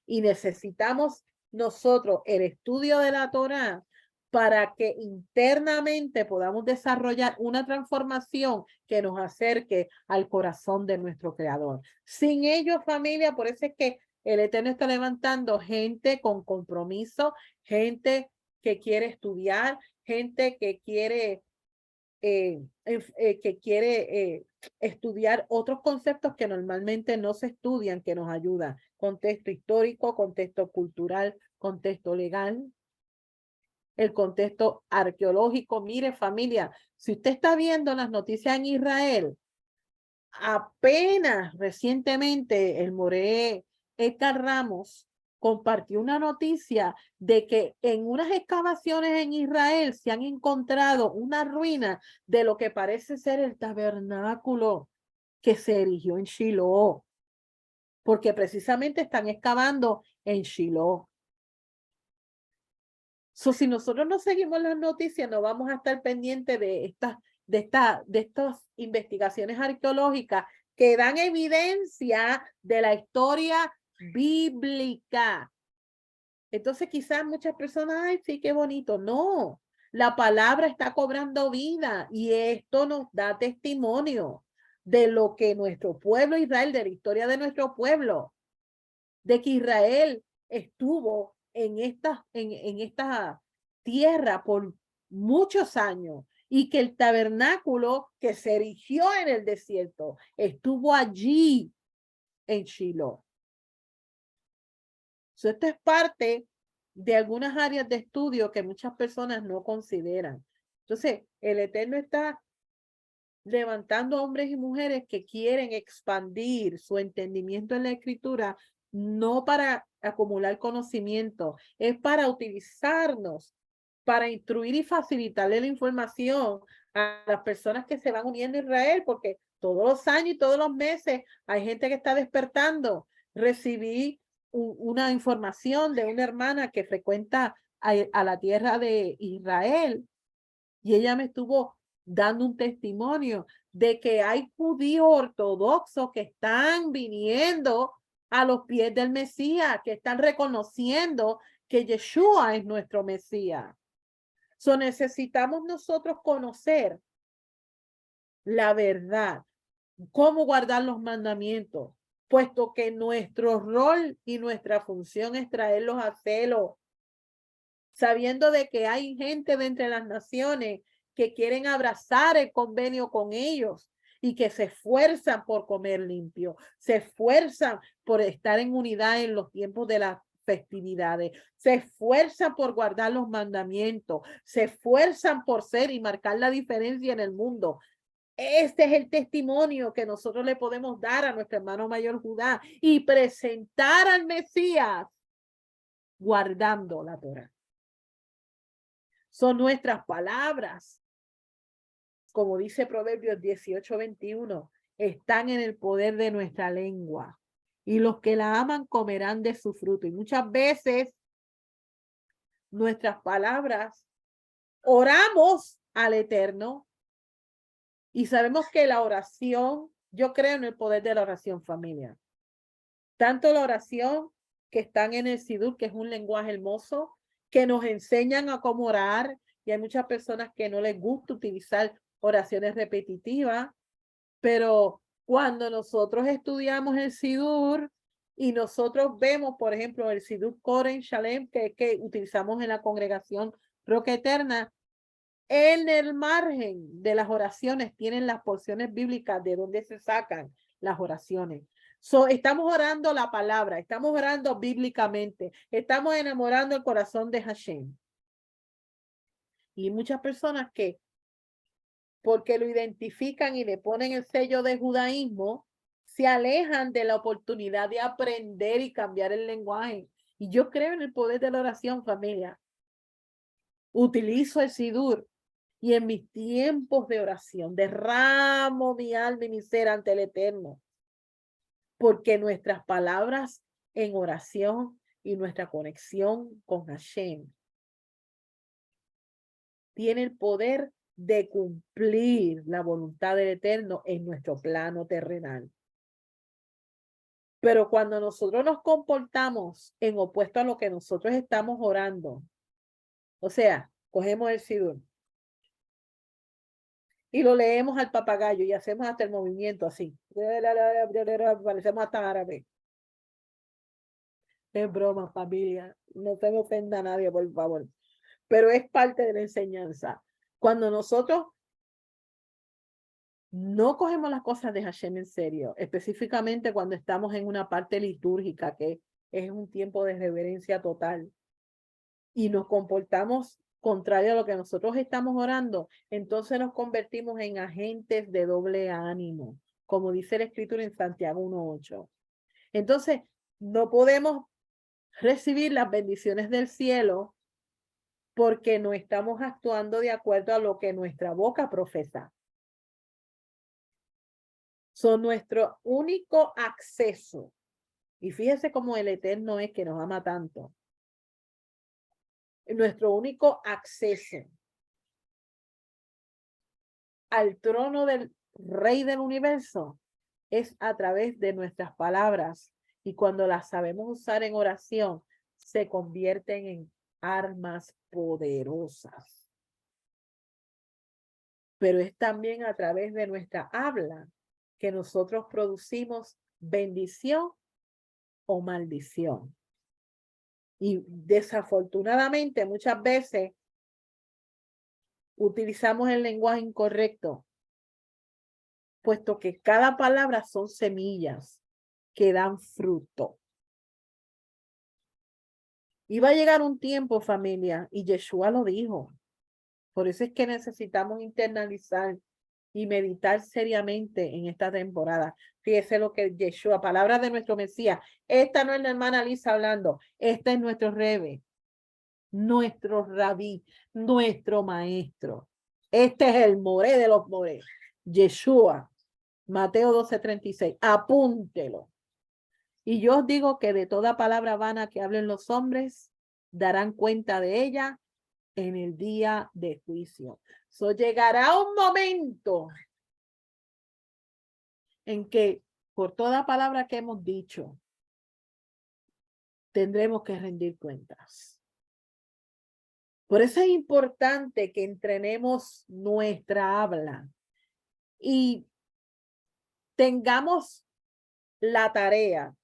Y necesitamos nosotros el estudio de la Torá para que internamente podamos desarrollar una transformación que nos acerque al corazón de nuestro Creador. Sin ello, familia, por eso es que el Eterno está levantando gente con compromiso, gente que quiere estudiar, gente que quiere estudiar otros conceptos que normalmente no se estudian, que nos ayudan. Contexto histórico, contexto cultural, contexto legal, el contexto arqueológico. Mire, familia, si usted está viendo las noticias en Israel, apenas recientemente el Moré Edgar Ramos compartió una noticia de que en unas excavaciones en Israel se han encontrado una ruina de lo que parece ser el tabernáculo que se erigió en Shiloh, porque precisamente están excavando en Shiloh. Si nosotros no seguimos las noticias, no vamos a estar pendientes de estas investigaciones arqueológicas que dan evidencia de la historia bíblica. Entonces quizás muchas personas, ay, sí, qué bonito. No, la palabra está cobrando vida y esto nos da testimonio de lo que nuestro pueblo Israel, de la historia de nuestro pueblo, de que Israel estuvo en esta tierra por muchos años y que el tabernáculo que se erigió en el desierto estuvo allí en Shiloh. Esto es parte de algunas áreas de estudio que muchas personas no consideran. Entonces, el Eterno está levantando hombres y mujeres que quieren expandir su entendimiento en la Escritura, no para acumular conocimiento, es para utilizarnos, para instruir y facilitarle la información a las personas que se van uniendo a Israel, porque todos los años y todos los meses hay gente que está despertando. Recibí una información de una hermana que frecuenta a la tierra de Israel y ella me estuvo dando un testimonio de que hay judíos ortodoxos que están viniendo a los pies del Mesías, que están reconociendo que Yeshua es nuestro Mesías. Necesitamos nosotros conocer la verdad, cómo guardar los mandamientos, puesto que nuestro rol y nuestra función es traerlos a celo, sabiendo de que hay gente de entre las naciones que quieren abrazar el convenio con ellos y que se esfuerzan por comer limpio, se esfuerzan por estar en unidad en los tiempos de las festividades, se esfuerzan por guardar los mandamientos, se esfuerzan por ser y marcar la diferencia en el mundo. Este es el testimonio que nosotros le podemos dar a nuestro hermano mayor Judá y presentar al Mesías guardando la Torá. Son nuestras palabras. Como dice Proverbios 18:21, están en el poder de nuestra lengua y los que la aman comerán de su fruto. Y muchas veces nuestras palabras oramos al Eterno y sabemos que la oración, yo creo en el poder de la oración, familia. Tanto la oración que están en el Sidur, que es un lenguaje hermoso, que nos enseñan a cómo orar, y hay muchas personas que no les gusta utilizar oraciones repetitivas, pero cuando nosotros estudiamos el Sidur y nosotros vemos, por ejemplo, el Sidur Koren Shalem, que utilizamos en la congregación Roca Eterna, en el margen de las oraciones tienen las porciones bíblicas de donde se sacan las oraciones. Estamos orando la palabra, estamos orando bíblicamente, estamos enamorando el corazón de Hashem. Y muchas personas que, porque lo identifican y le ponen el sello de judaísmo, se alejan de la oportunidad de aprender y cambiar el lenguaje. Y yo creo en el poder de la oración, familia. Utilizo el Sidur y en mis tiempos de oración derramo mi alma y mi ser ante el Eterno. Porque nuestras palabras en oración y nuestra conexión con Hashem tiene el poder de cumplir la voluntad del Eterno en nuestro plano terrenal. Pero cuando nosotros nos comportamos en opuesto a lo que nosotros estamos orando, o sea, cogemos el Sidur y lo leemos al papagayo y hacemos hasta el movimiento así. Parecemos hasta árabe. Es broma, familia. No se me ofenda a nadie, por favor. Pero es parte de la enseñanza. Cuando nosotros no cogemos las cosas de Hashem en serio, específicamente cuando estamos en una parte litúrgica, que es un tiempo de reverencia total, y nos comportamos contrario a lo que nosotros estamos orando, entonces nos convertimos en agentes de doble ánimo, como dice la Escritura en Santiago 1:8. Entonces, no podemos recibir las bendiciones del cielo porque no estamos actuando de acuerdo a lo que nuestra boca profesa. Son nuestro único acceso. Y fíjese cómo el Eterno es que nos ama tanto. Nuestro único acceso al trono del Rey del Universo es a través de nuestras palabras. Y cuando las sabemos usar en oración, se convierten en armas poderosas. Pero es también a través de nuestra habla que nosotros producimos bendición o maldición. Y desafortunadamente muchas veces utilizamos el lenguaje incorrecto, puesto que cada palabra son semillas que dan fruto. Y va a llegar un tiempo, familia, y Yeshua lo dijo. Por eso es que necesitamos internalizar y meditar seriamente en esta temporada. Fíjese lo que Yeshua, palabra de nuestro Mesías. Esta no es la hermana Lisa hablando, esta es nuestro Rebe, nuestro Rabí, nuestro maestro. Este es el Moré de los Morés, Yeshua, Mateo 12:36. Apúntelo. Y yo os digo que de toda palabra vana que hablen los hombres, darán cuenta de ella en el día de juicio. Llegará un momento en que por toda palabra que hemos dicho, tendremos que rendir cuentas. Por eso es importante que entrenemos nuestra habla y tengamos la tarea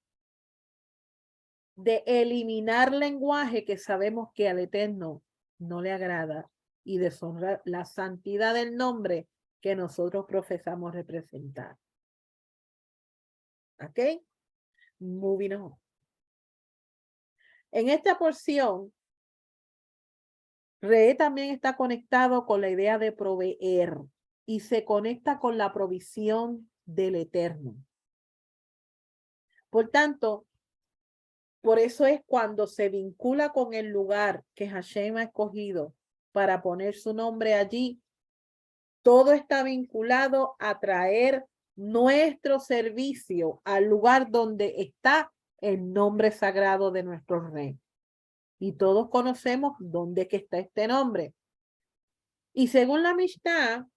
de eliminar lenguaje que sabemos que al Eterno no le agrada y deshonrar la santidad del nombre que nosotros profesamos representar. ¿Ok? Moving on. En esta porción, Re también está conectado con la idea de proveer y se conecta con la provisión del Eterno. Por tanto, por eso es cuando se vincula con el lugar que Hashem ha escogido para poner su nombre allí, todo está vinculado a traer nuestro servicio al lugar donde está el nombre sagrado de nuestro Rey. Y todos conocemos dónde que está este nombre. Y según la Mishnah,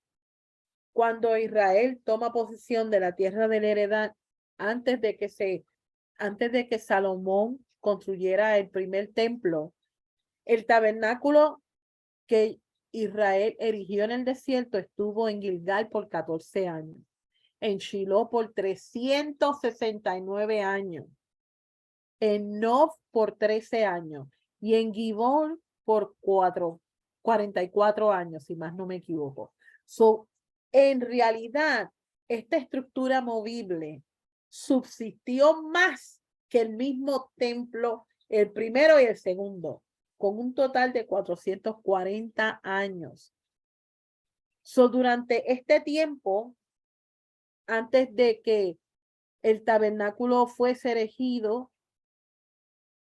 cuando Israel toma posesión de la tierra de la heredad, antes de que Salomón construyera el primer templo, el tabernáculo que Israel erigió en el desierto estuvo en Gilgal por 14 años, en Shiloh por 369 años, en Nof por 13 años y en Gibón por 44 años, si más no me equivoco. En realidad, esta estructura movible subsistió más que el mismo templo, el primero y el segundo, con un total de 440 años. Durante este tiempo, antes de que el tabernáculo fuese erigido,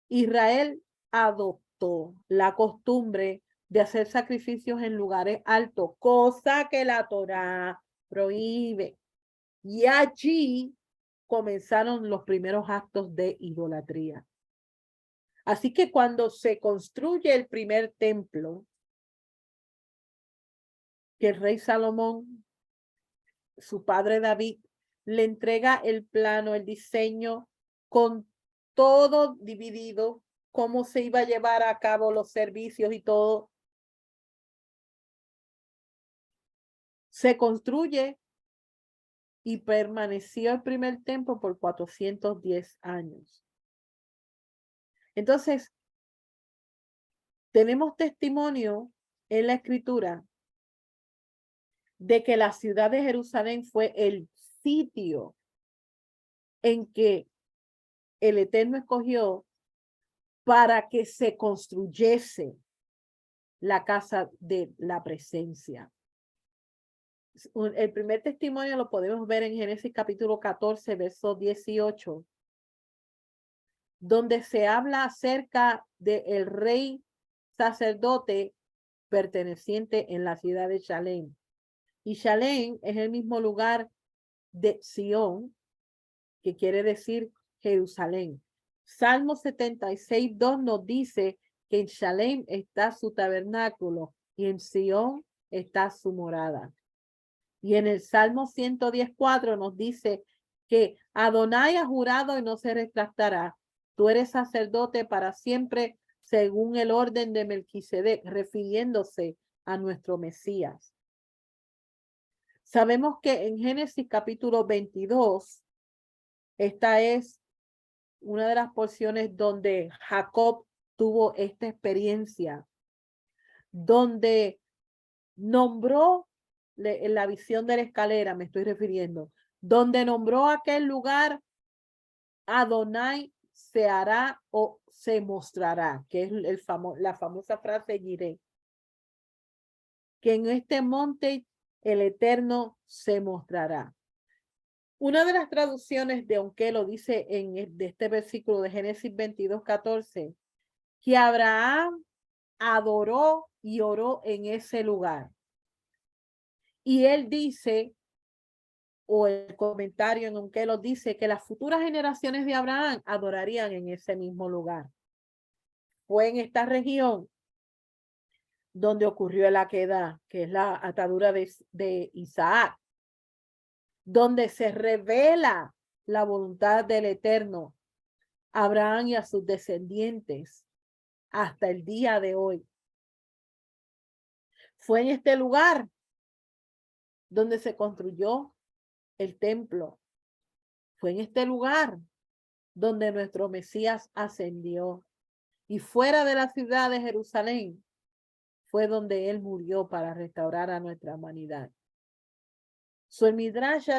Israel adoptó la costumbre de hacer sacrificios en lugares altos, cosa que la Torá prohíbe. Y allí comenzaron los primeros actos de idolatría. Así que cuando se construye el primer templo, que el rey Salomón, su padre David, le entrega el plano, el diseño, con todo dividido, cómo se iba a llevar a cabo los servicios y todo. Se construye y permaneció el primer templo por 410 años. Entonces, tenemos testimonio en la escritura de que la ciudad de Jerusalén fue el sitio en que el Eterno escogió para que se construyese la casa de la presencia. El primer testimonio lo podemos ver en Génesis capítulo 14, verso 18, donde se habla acerca del rey sacerdote perteneciente en la ciudad de Shalem. Y Shalem es el mismo lugar de Sión, que quiere decir Jerusalén. Salmo 76, 2 nos dice que en Shalem está su tabernáculo y en Sión está su morada. Y en el Salmo 110, 4 nos dice que Adonai ha jurado y no se retractará. Tú eres sacerdote para siempre según el orden de Melquisedec, refiriéndose a nuestro Mesías. Sabemos que en Génesis capítulo 22, esta es una de las porciones donde Jacob tuvo esta experiencia, donde nombró en la visión de la escalera, me estoy refiriendo, donde nombró aquel lugar Adonai se hará o se mostrará, que es la famosa frase Jireh, que en este monte el Eterno se mostrará. Una de las traducciones de Onkelos dice de este versículo de Génesis 22, 14, que Abraham adoró y oró en ese lugar. Y él dice, o el comentario en Onkelos dice, que las futuras generaciones de Abraham adorarían en ese mismo lugar. Fue en esta región donde ocurrió el Akedah, que es la atadura de Isaac, donde se revela la voluntad del Eterno a Abraham y a sus descendientes hasta el día de hoy. Fue en este lugar donde se construyó el templo. Fue en este lugar donde nuestro Mesías ascendió. Y fuera de la ciudad de Jerusalén fue donde él murió para restaurar a nuestra humanidad. El Midrash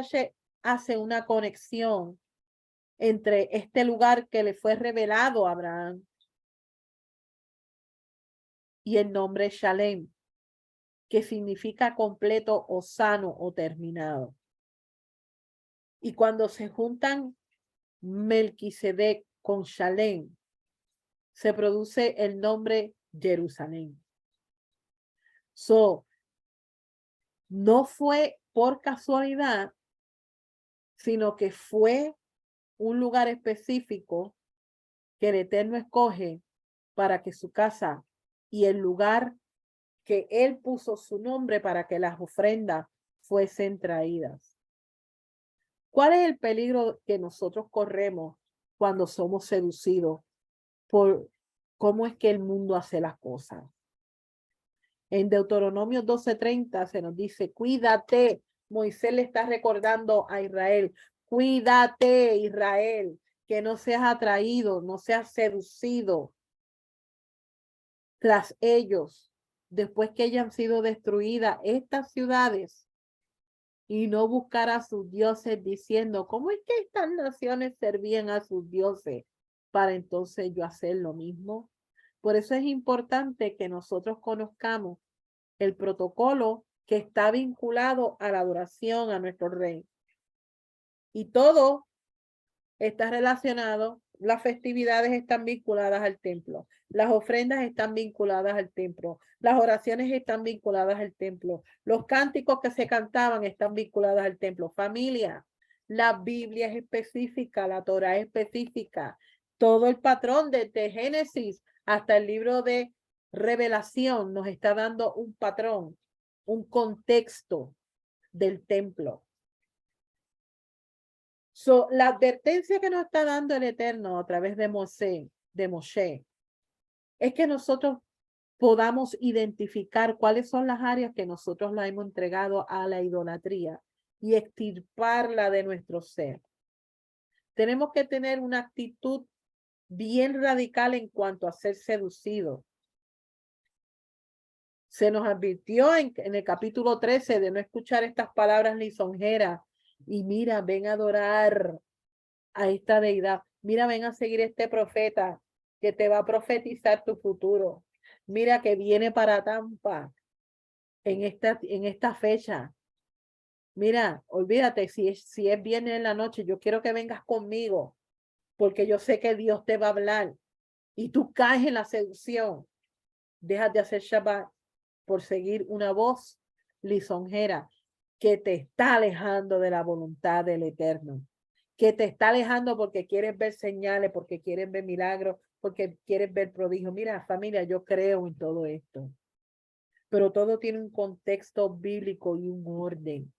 hace una conexión entre este lugar que le fue revelado a Abraham y el nombre Shalem, que significa completo o sano o terminado. Y cuando se juntan Melquisedec con Shalem, se produce el nombre Jerusalén. No fue por casualidad, sino que fue un lugar específico que el Eterno escoge para que su casa y el lugar que él puso su nombre para que las ofrendas fuesen traídas. ¿Cuál es el peligro que nosotros corremos cuando somos seducidos por cómo es que el mundo hace las cosas? En Deuteronomio 12:30 se nos dice, cuídate. Moisés le está recordando a Israel, cuídate, Israel, que no seas atraído, no seas seducido tras ellos, después que hayan sido destruidas estas ciudades, y no buscar a sus dioses diciendo, ¿cómo es que estas naciones servían a sus dioses para entonces yo hacer lo mismo? Por eso es importante que nosotros conozcamos el protocolo que está vinculado a la adoración a nuestro rey. Y todo está relacionado, las festividades están vinculadas al templo, las ofrendas están vinculadas al templo, las oraciones están vinculadas al templo, los cánticos que se cantaban están vinculados al templo. Familia, la Biblia es específica, la Torah es específica. Todo el patrón desde Génesis hasta el libro de Revelación nos está dando un patrón, un contexto del templo. La advertencia que nos está dando el Eterno a través de Moshe, es que nosotros podamos identificar cuáles son las áreas que nosotros la hemos entregado a la idolatría y extirparla de nuestro ser. Tenemos que tener una actitud bien radical en cuanto a ser seducido. Se nos advirtió en el capítulo 13 de no escuchar estas palabras lisonjeras. Y mira, ven a adorar a esta deidad. Mira, ven a seguir este profeta que te va a profetizar tu futuro. Mira que viene para Tampa en esta fecha. Mira, olvídate, si es viernes en la noche, yo quiero que vengas conmigo, porque yo sé que Dios te va a hablar. Y tú caes en la seducción. Dejas de hacer Shabbat por seguir una voz lisonjera que te está alejando de la voluntad del Eterno, que te está alejando porque quieres ver señales, porque quieres ver milagros, porque quieres ver prodigios. Mira, familia, yo creo en todo esto, pero todo tiene un contexto bíblico y un orden.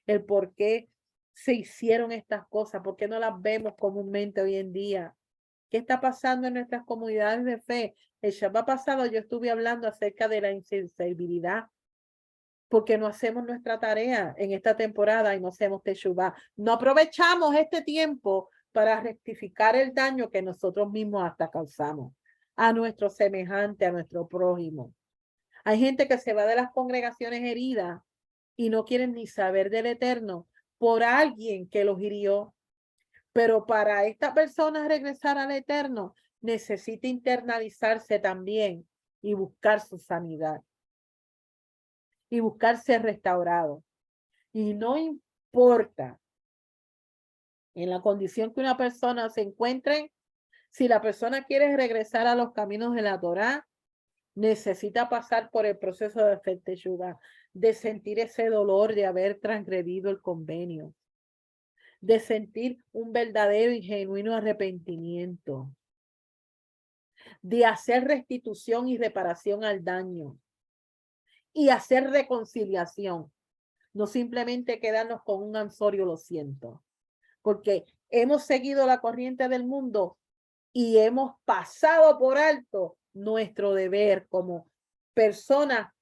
El por qué se hicieron estas cosas, por qué no las vemos comúnmente hoy en día. ¿Qué está pasando en nuestras comunidades de fe? El Shabbat pasado yo estuve hablando acerca de la insensibilidad, porque no hacemos nuestra tarea en esta temporada y no hacemos Teshuvah. No aprovechamos este tiempo para rectificar el daño que nosotros mismos hasta causamos a nuestro semejante, a nuestro prójimo. Hay gente que se va de las congregaciones heridas y no quieren ni saber del Eterno por alguien que los hirió. Pero para esta persona regresar al Eterno, necesita internalizarse también y buscar su sanidad y buscar ser restaurado. Y no importa en la condición que una persona se encuentre, si la persona quiere regresar a los caminos de la Torá, necesita pasar por el proceso de hacer teshuvá, de sentir ese dolor de haber transgredido el convenio, de sentir un verdadero y genuino arrepentimiento, de hacer restitución y reparación al daño y hacer reconciliación, no simplemente quedarnos con un ansorio, lo siento, porque hemos seguido la corriente del mundo y hemos pasado por alto nuestro deber como personas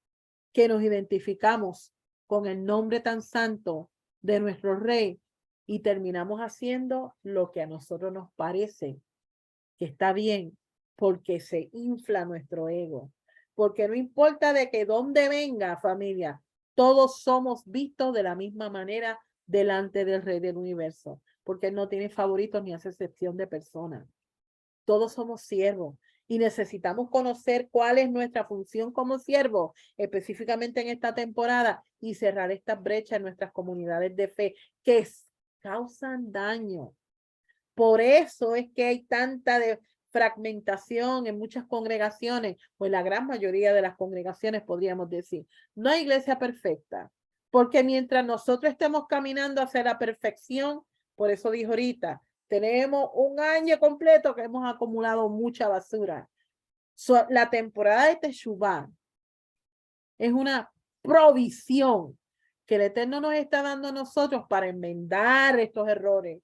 que nos identificamos con el nombre tan santo de nuestro Rey y terminamos haciendo lo que a nosotros nos parece que está bien, porque se infla nuestro ego, porque no importa de que dónde venga, familia, todos somos vistos de la misma manera delante del Rey del universo, porque él no tiene favoritos ni hace excepción de personas. Todos somos siervos y necesitamos conocer cuál es nuestra función como siervos, específicamente en esta temporada, y cerrar estas brechas en nuestras comunidades de fe que causan daño. Por eso es que hay tanta fragmentación en muchas congregaciones, o en la gran mayoría de las congregaciones, podríamos decir. No hay iglesia perfecta, porque mientras nosotros estemos caminando hacia la perfección, por eso dijo ahorita, tenemos un año completo que hemos acumulado mucha basura. La temporada de Teshuvah es una provisión que el Eterno nos está dando a nosotros para enmendar estos errores,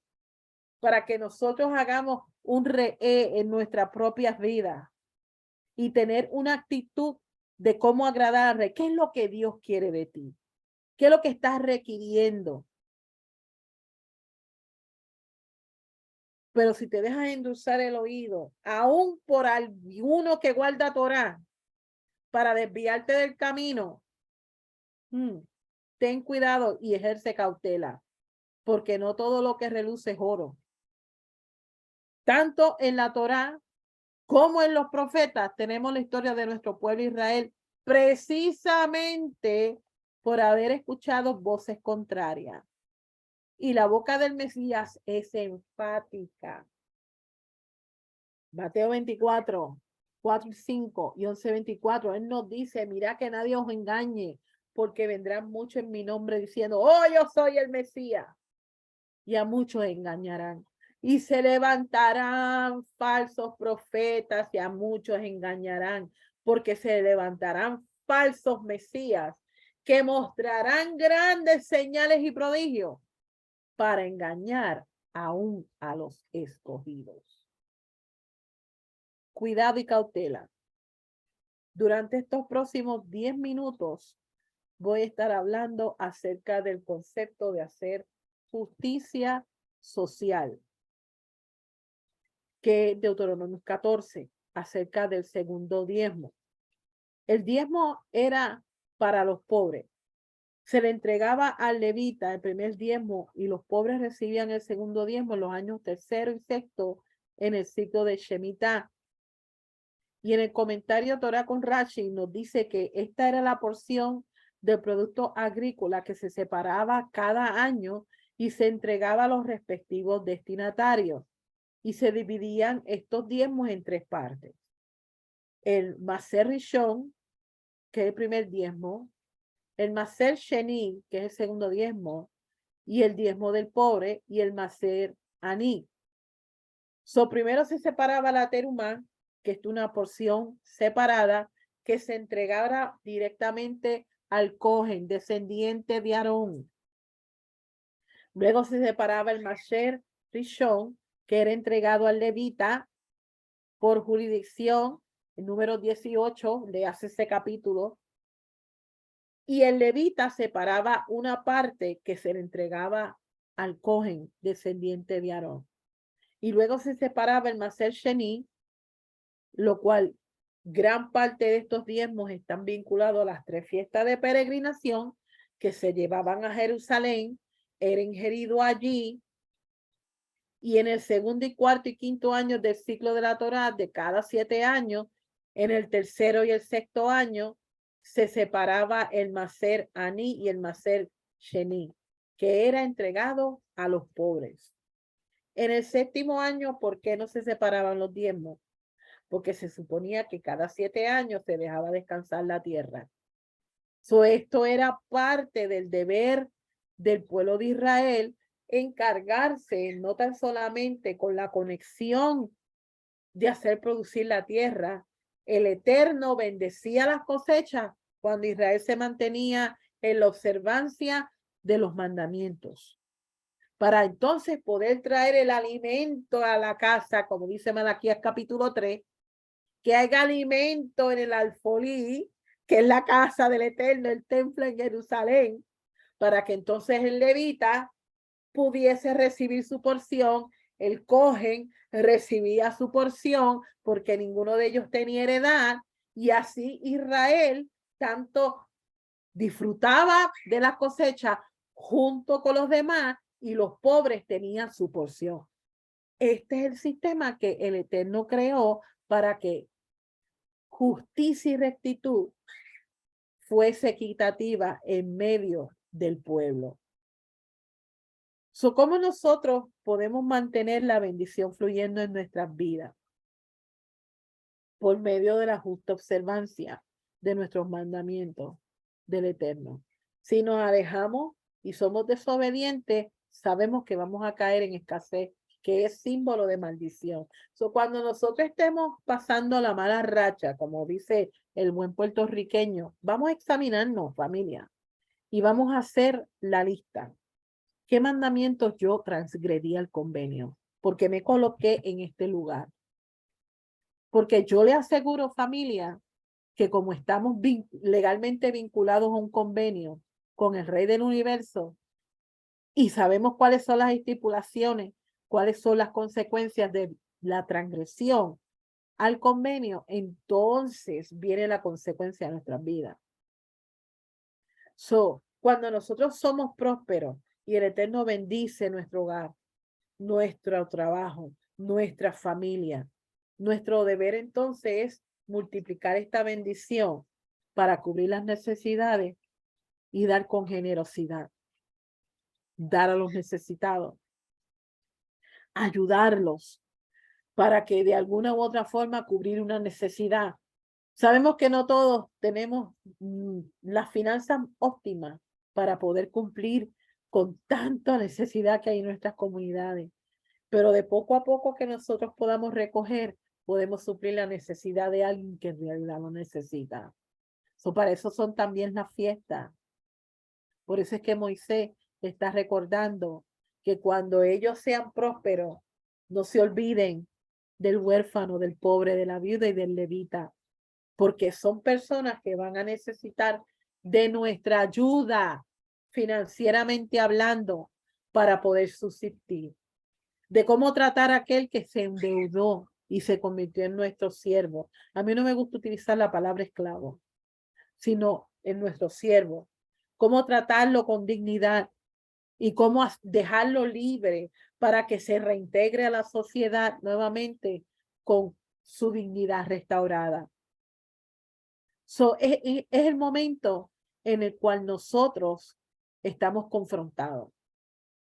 para que nosotros hagamos un en nuestras propias vidas y tener una actitud de cómo agradarle. ¿Qué es lo que Dios quiere de ti? ¿Qué es lo que estás requiriendo? Pero si te dejas endulzar el oído, aún por alguno que guarda Torá, para desviarte del camino, ten cuidado y ejerce cautela, porque no todo lo que reluce es oro. Tanto en la Torá como en los profetas tenemos la historia de nuestro pueblo Israel, precisamente por haber escuchado voces contrarias. Y la boca del Mesías es enfática. Mateo 24, 4 y 5 y 11, 24. Él nos dice, mira que nadie os engañe, porque vendrán muchos en mi nombre diciendo, oh, yo soy el Mesías. Y a muchos engañarán. Y se levantarán falsos profetas y a muchos engañarán, porque se levantarán falsos mesías que mostrarán grandes señales y prodigios para engañar aún a los escogidos. Cuidado y cautela. Durante estos próximos 10 minutos voy a estar hablando acerca del concepto de hacer justicia social, que es Deuteronomio 14, acerca del segundo diezmo. El diezmo era para los pobres. Se le entregaba al levita el primer diezmo y los pobres recibían el segundo diezmo en los años tercero y sexto en el ciclo de Shemitah. Y en el comentario Torah con Rashi nos dice que esta era la porción del producto agrícola que se separaba cada año y se entregaba a los respectivos destinatarios. Y se dividían estos diezmos en tres partes. El Maser Rishon, que es el primer diezmo, el Maser Sheni, que es el segundo diezmo, y el diezmo del pobre, y el Maser Ani. Primero se separaba la terumá, que es una porción separada, que se entregara directamente al Cohen, descendiente de Aarón. Luego se separaba el Maser Rishon, que era entregado al levita por jurisdicción, el número 18 de hace ese capítulo, y el levita separaba una parte que se le entregaba al Cohen, descendiente de Aarón. Y luego se separaba el Maser Sheni, lo cual gran parte de estos diezmos están vinculados a las tres fiestas de peregrinación que se llevaban a Jerusalén, era ingerido allí, y en el segundo y cuarto y quinto año del ciclo de la Torá, de cada 7 años, en el tercero y el sexto año, se separaba el Maser Ani y el Maser Sheni, que era entregado a los pobres. En el séptimo año, ¿por qué no se separaban los diezmos? Porque se suponía que cada 7 años se dejaba descansar la tierra. Esto era parte del deber del pueblo de Israel, encargarse no tan solamente con la conexión de hacer producir la tierra. El Eterno bendecía las cosechas cuando Israel se mantenía en la observancia de los mandamientos, para entonces poder traer el alimento a la casa, como dice Malaquías capítulo 3, que haya alimento en el alfolí, que es la casa del Eterno, el templo en Jerusalén, para que entonces el levita pudiese recibir su porción, el Cohen recibía su porción, porque ninguno de ellos tenía heredad, y así Israel tanto disfrutaba de la cosecha junto con los demás, y los pobres tenían su porción. Este es el sistema que el Eterno creó para que justicia y rectitud fuese equitativa en medio del pueblo. ¿Cómo nosotros podemos mantener la bendición fluyendo en nuestras vidas? Por medio de la justa observancia de nuestros mandamientos del Eterno. Si nos alejamos y somos desobedientes, sabemos que vamos a caer en escasez, que es símbolo de maldición. Cuando nosotros estemos pasando la mala racha, como dice el buen puertorriqueño, vamos a examinarnos, familia, y vamos a hacer la lista. ¿Qué mandamientos yo transgredí al convenio? Porque me coloqué en este lugar. Porque yo le aseguro, familia, que como estamos legalmente vinculados a un convenio con el Rey del Universo y sabemos cuáles son las estipulaciones, cuáles son las consecuencias de la transgresión al convenio, entonces viene la consecuencia de nuestras vidas. Cuando nosotros somos prósperos y el Eterno bendice nuestro hogar, nuestro trabajo, nuestra familia, nuestro deber entonces es multiplicar esta bendición para cubrir las necesidades y dar con generosidad, dar a los necesitados, ayudarlos para que de alguna u otra forma cubrir una necesidad. Sabemos que no todos tenemos las finanzas óptimas para poder cumplir con tanta necesidad que hay en nuestras comunidades, Pero de poco a poco que nosotros podamos recoger, podemos suplir la necesidad de alguien que en realidad lo necesita. Para eso son también las fiestas. Por eso es que Moisés está recordando que cuando ellos sean prósperos, no se olviden del huérfano, del pobre, de la viuda y del levita, porque son personas que van a necesitar de nuestra ayuda financieramente hablando para poder subsistir, de cómo tratar a aquel que se endeudó y se convirtió en nuestro siervo. A mí no me gusta utilizar la palabra esclavo, sino en nuestro siervo. Cómo tratarlo con dignidad y cómo dejarlo libre para que se reintegre a la sociedad nuevamente con su dignidad restaurada. Es el momento en el cual nosotros estamos confrontados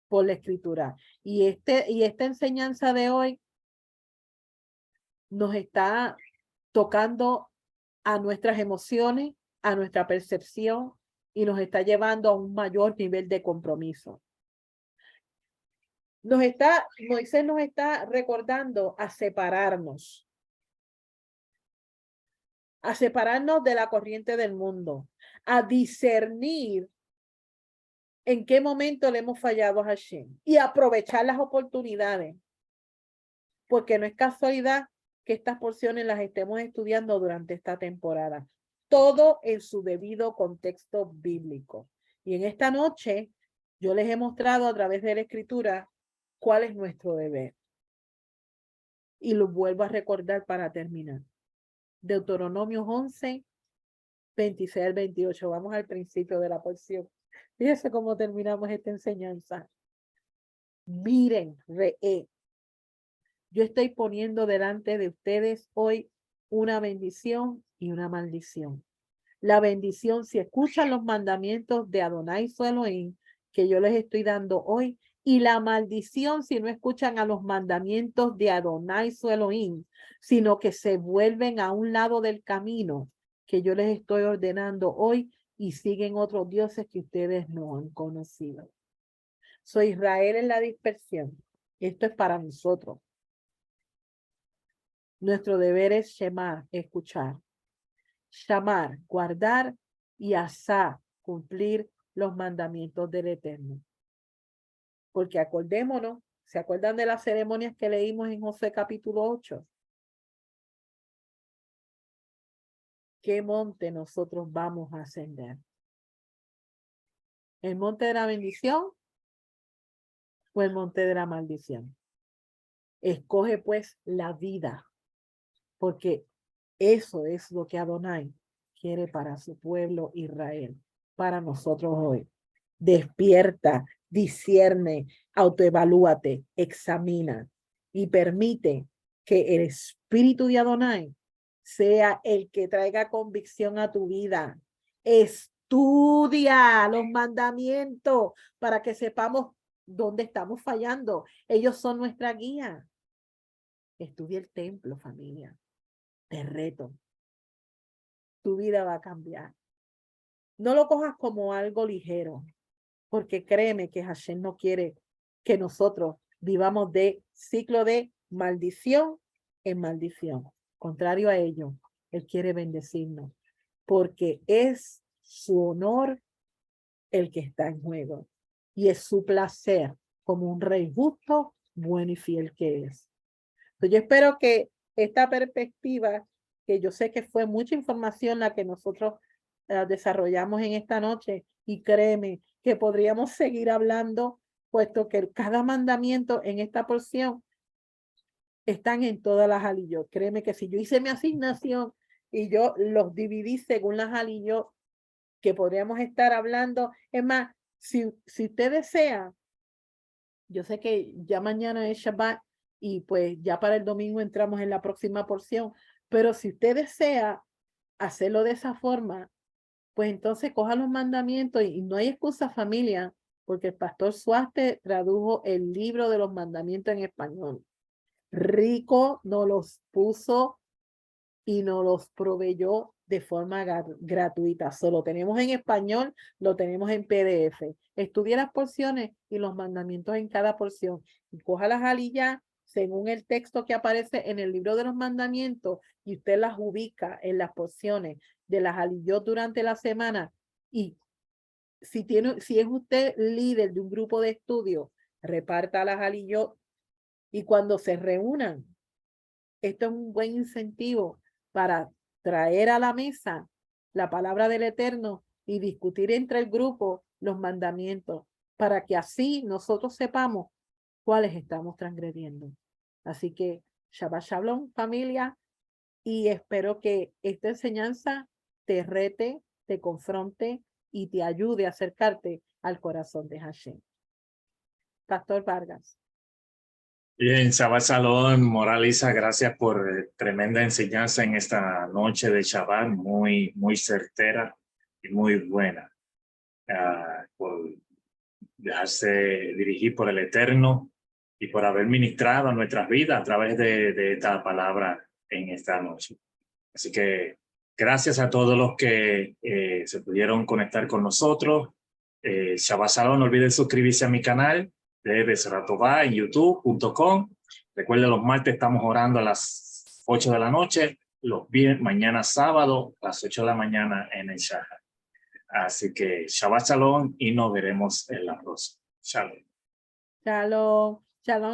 por la escritura. Y esta enseñanza de hoy nos está tocando a nuestras emociones, a nuestra percepción y nos está llevando a un mayor nivel de compromiso. Moisés nos está recordando a separarnos de la corriente del mundo, a discernir en qué momento le hemos fallado a Hashem y aprovechar las oportunidades, porque no es casualidad que estas porciones las estemos estudiando durante esta temporada, todo en su debido contexto bíblico. Y en esta noche yo les he mostrado a través de la escritura cuál es nuestro deber. Y lo vuelvo a recordar para terminar. Deuteronomio 11, 26 al 28. Vamos al principio de la porción. Fíjense cómo terminamos esta enseñanza. Miren, yo estoy poniendo delante de ustedes hoy una bendición y una maldición. La bendición, si escuchan los mandamientos de Adonai su Elohim, que yo les estoy dando hoy, y la maldición si no escuchan a los mandamientos de Adonai su Elohim, sino que se vuelven a un lado del camino que yo les estoy ordenando hoy y siguen otros dioses que ustedes no han conocido. Soy Israel en la dispersión. Esto es para nosotros. Nuestro deber es shemar, escuchar. Shamar, guardar, y asá, cumplir los mandamientos del Eterno. Porque acordémonos, ¿se acuerdan de las ceremonias que leímos en Josué capítulo 8? ¿Qué monte nosotros vamos a ascender? ¿El monte de la bendición o el monte de la maldición? Escoge pues la vida, porque eso es lo que Adonai quiere para su pueblo Israel, para nosotros hoy. Despierta, discierne, autoevalúate, examina y permite que el espíritu de Adonai sea el que traiga convicción a tu vida. Estudia los mandamientos para que sepamos dónde estamos fallando. Ellos son nuestra guía. Estudia el templo, familia. Te reto. Tu vida va a cambiar. No lo cojas como algo ligero, porque créeme que Hashem no quiere que nosotros vivamos de ciclo de maldición en maldición. Contrario a ello, Él quiere bendecirnos, porque es su honor el que está en juego y es su placer como un rey justo, bueno y fiel que es. Entonces, yo espero que esta perspectiva, que yo sé que fue mucha información la que nosotros desarrollamos en esta noche, y créeme que podríamos seguir hablando, puesto que cada mandamiento en esta porción están en todas las aliyot. Créeme que si yo hice mi asignación y yo los dividí según las aliyot, que podríamos estar hablando, es más, si usted desea, yo sé que ya mañana es Shabbat y pues ya para el domingo entramos en la próxima porción, pero si usted desea hacerlo de esa forma, pues entonces coja los mandamientos y no hay excusa, familia, porque el pastor Suaste tradujo el libro de los mandamientos en español. Rico nos los puso y nos los proveyó de forma gratuita. Solo tenemos en español, lo tenemos en PDF. Estudie las porciones y los mandamientos en cada porción. Y coja las aliyah según el texto que aparece en el libro de los mandamientos y usted las ubica en las porciones de las aliyot durante la semana. Y si es usted líder de un grupo de estudio, reparta las aliyot y cuando se reúnan, esto es un buen incentivo para traer a la mesa la palabra del Eterno y discutir entre el grupo los mandamientos, para que así nosotros sepamos cuáles estamos transgrediendo. Así que Shabbat Shalom, familia, y espero que esta enseñanza te rete, te confronte y te ayude a acercarte al corazón de Hashem. Pastor Vargas. Bien, Shabbat Shalom, Moraliza, gracias por tremenda enseñanza en esta noche de Shabbat, muy certera y muy buena, por dejarse dirigir por el Eterno y por haber ministrado a nuestras vidas a través de esta palabra en esta noche. Así que gracias a todos los que se pudieron conectar con nosotros. Shabbat Shalom, no olviden suscribirse a mi canal de Besorat Tová en youtube.com. Recuerden, los martes estamos orando a las 8 de la noche, los viernes, mañana sábado a las 8 de la mañana en el Shahar. Así que Shabbat Shalom y nos veremos en la próxima. Shalom. Shalom. Shalom.